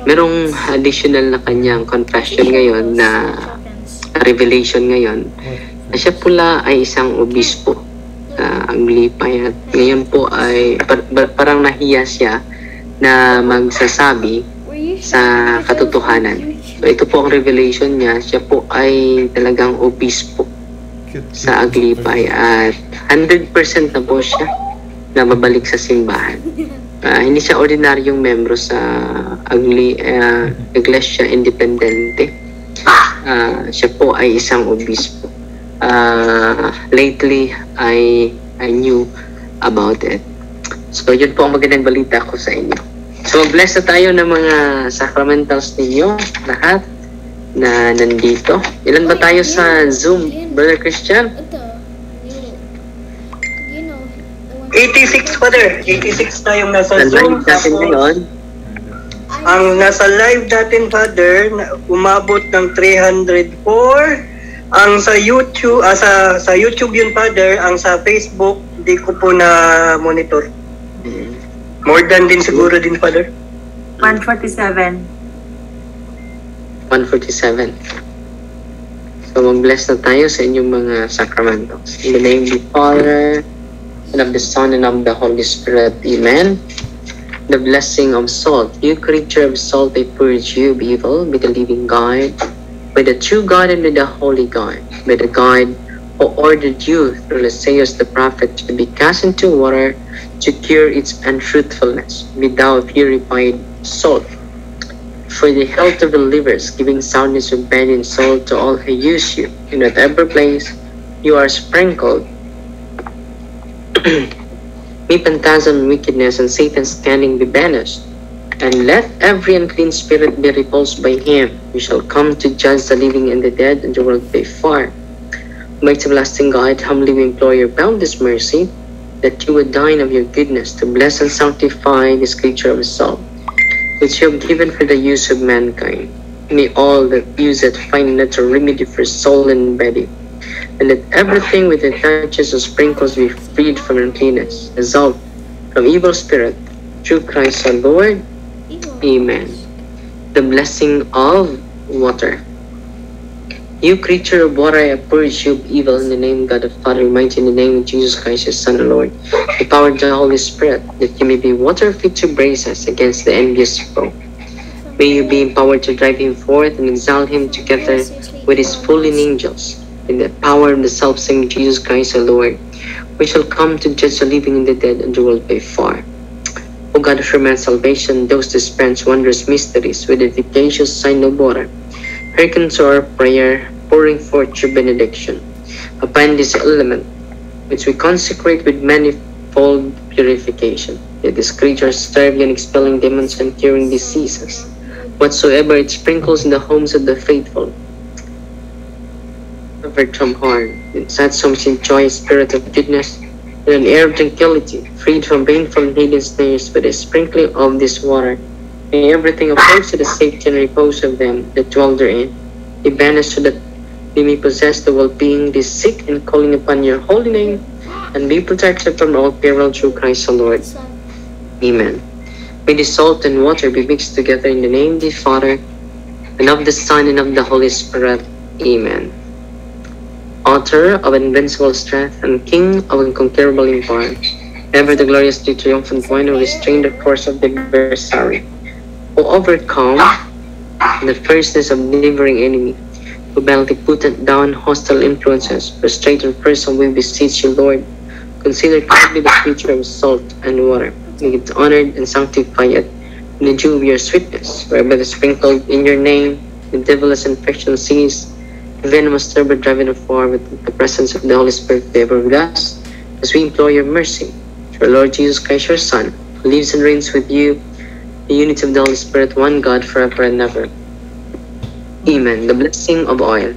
merong additional na kanyang confession ngayon na revelation ngayon na siya pula ay isang obispo aglipay at ngayon po ay parang nahiya siya na magsasabi sa katotohanan. So ito po ang revelation niya, siya po ay talagang obispo sa Aglipay at 100% na po siya na babalik sa simbahan. Hindi siya ordinaryong membro sa Iglesia Independente. Siya po ay isang obispo. Lately, I knew about it. So yun po ang magandang balita ko sa inyo. So mag-bless na tayo ng mga sacramentals ninyo lahat na nandito. Ilan ba tayo sa Zoom, Brother Christian? 86, Father. 86 tayong nasa Zoom. Natin ngayon. Ang nasa live natin, Father, umabot ng 304. Ang sa YouTube, sa YouTube yun, Father. Ang sa Facebook, di ko po na monitor. More than din siguro din, Father. 147. 147. So, mag-bless na tayo sa inyong mga sacramentals. In the name of the Father, and of the Son, and of the Holy Spirit. Amen. The blessing of salt. You creature of salt, I purge you of evil by the living God, by the true God and by the holy God, by the God who ordered you through Isaiah the prophet to be cast into water to cure its untruthfulness, be thou purified salt for the health of the livers, giving soundness of body and soul to all who use you. In whatever place you are sprinkled, may phantasm, wickedness, and Satan's standing be banished. And let every unclean spirit be repulsed by him. You shall come to judge the living and the dead, and the world by fire. Mighty everlasting God, humbly we implore your boundless mercy, that you would dine of your goodness to bless and sanctify this creature of soul, which you have given for the use of mankind. May all that use it find natural remedy for soul and body, and let everything with it touches or sprinkles be freed from uncleanness, dissolved from evil spirit, through Christ our Lord. Amen. The blessing of water. You creature of water, I purge you of evil in the name of God the Father Almighty, in the name of Jesus Christ, His Son, the Lord, empowered by the Holy Spirit, that you may be water fit to brace us against the envious foe. May you be empowered to drive him forth and exalt him together with his fallen angels, in the power of the self-same Jesus Christ, our Lord, we shall come to judge the living and the dead, and the world by fire. O God of man's salvation, those dispense wondrous mysteries with the efficacious sign of water, hearken to our prayer, pouring forth your benediction upon this element, which we consecrate with manifold purification. Let this creature serve you in expelling demons and curing diseases, whatsoever it sprinkles in the homes of the faithful, covered from harm, in sad souls enjoy a spirit of goodness, and an air of tranquility, freed from painful and hidden snares by the sprinkling of this water. May everything opposed to the safety and repose of them that dwell therein be banished, so that they may possess the well-being they seek in calling upon your holy name, and be protected from all peril through Christ the Lord. Amen. May the salt and water be mixed together in the name of the Father, and of the Son, and of the Holy Spirit. Amen. Author of invincible strength and King of unconquerable empire, ever the gloriously triumphant one who restrained the force of the adversary, who overcome the fierceness of neighboring enemy, who boldly put down hostile influences, frustrate and person, we beseech you, Lord, consider kindly the creature of salt and water, make it honored and sanctify it in the dew of your sweetness, whereby the sprinkled in your name, the devilish infection cease, the venomous turbid driven afar with the presence of the Holy Spirit favor with us, as we implore your mercy through our Lord Jesus Christ, your Son, who lives and reigns with you, the unity of the Holy Spirit, one God, forever and ever. Amen. The blessing of oil.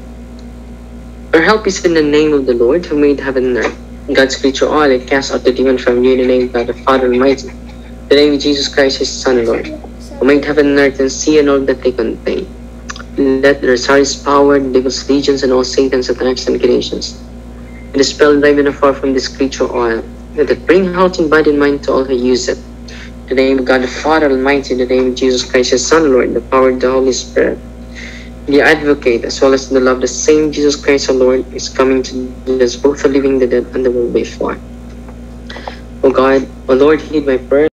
Our help is in the name of the Lord, who made heaven and earth. God's creature oil, it casts out the demon from you in the name of God the Father Almighty, in the name of Jesus Christ, His Son, the Lord, who made heaven and earth and sea and all that they contain. Let the Rosari's power, the devil's legions, and all Satan's attacks and creations be dispelled driven afar from this creature oil. Let it bring health in body and mind to all who use it. In the name of God the Father Almighty, in the name of Jesus Christ, His Son, Lord, the power of the Holy Spirit, the advocate, as well as the love, the same Jesus Christ our Lord, is coming to judge both the living, the dead, and the world by fire. O God, O Lord, heed my prayer.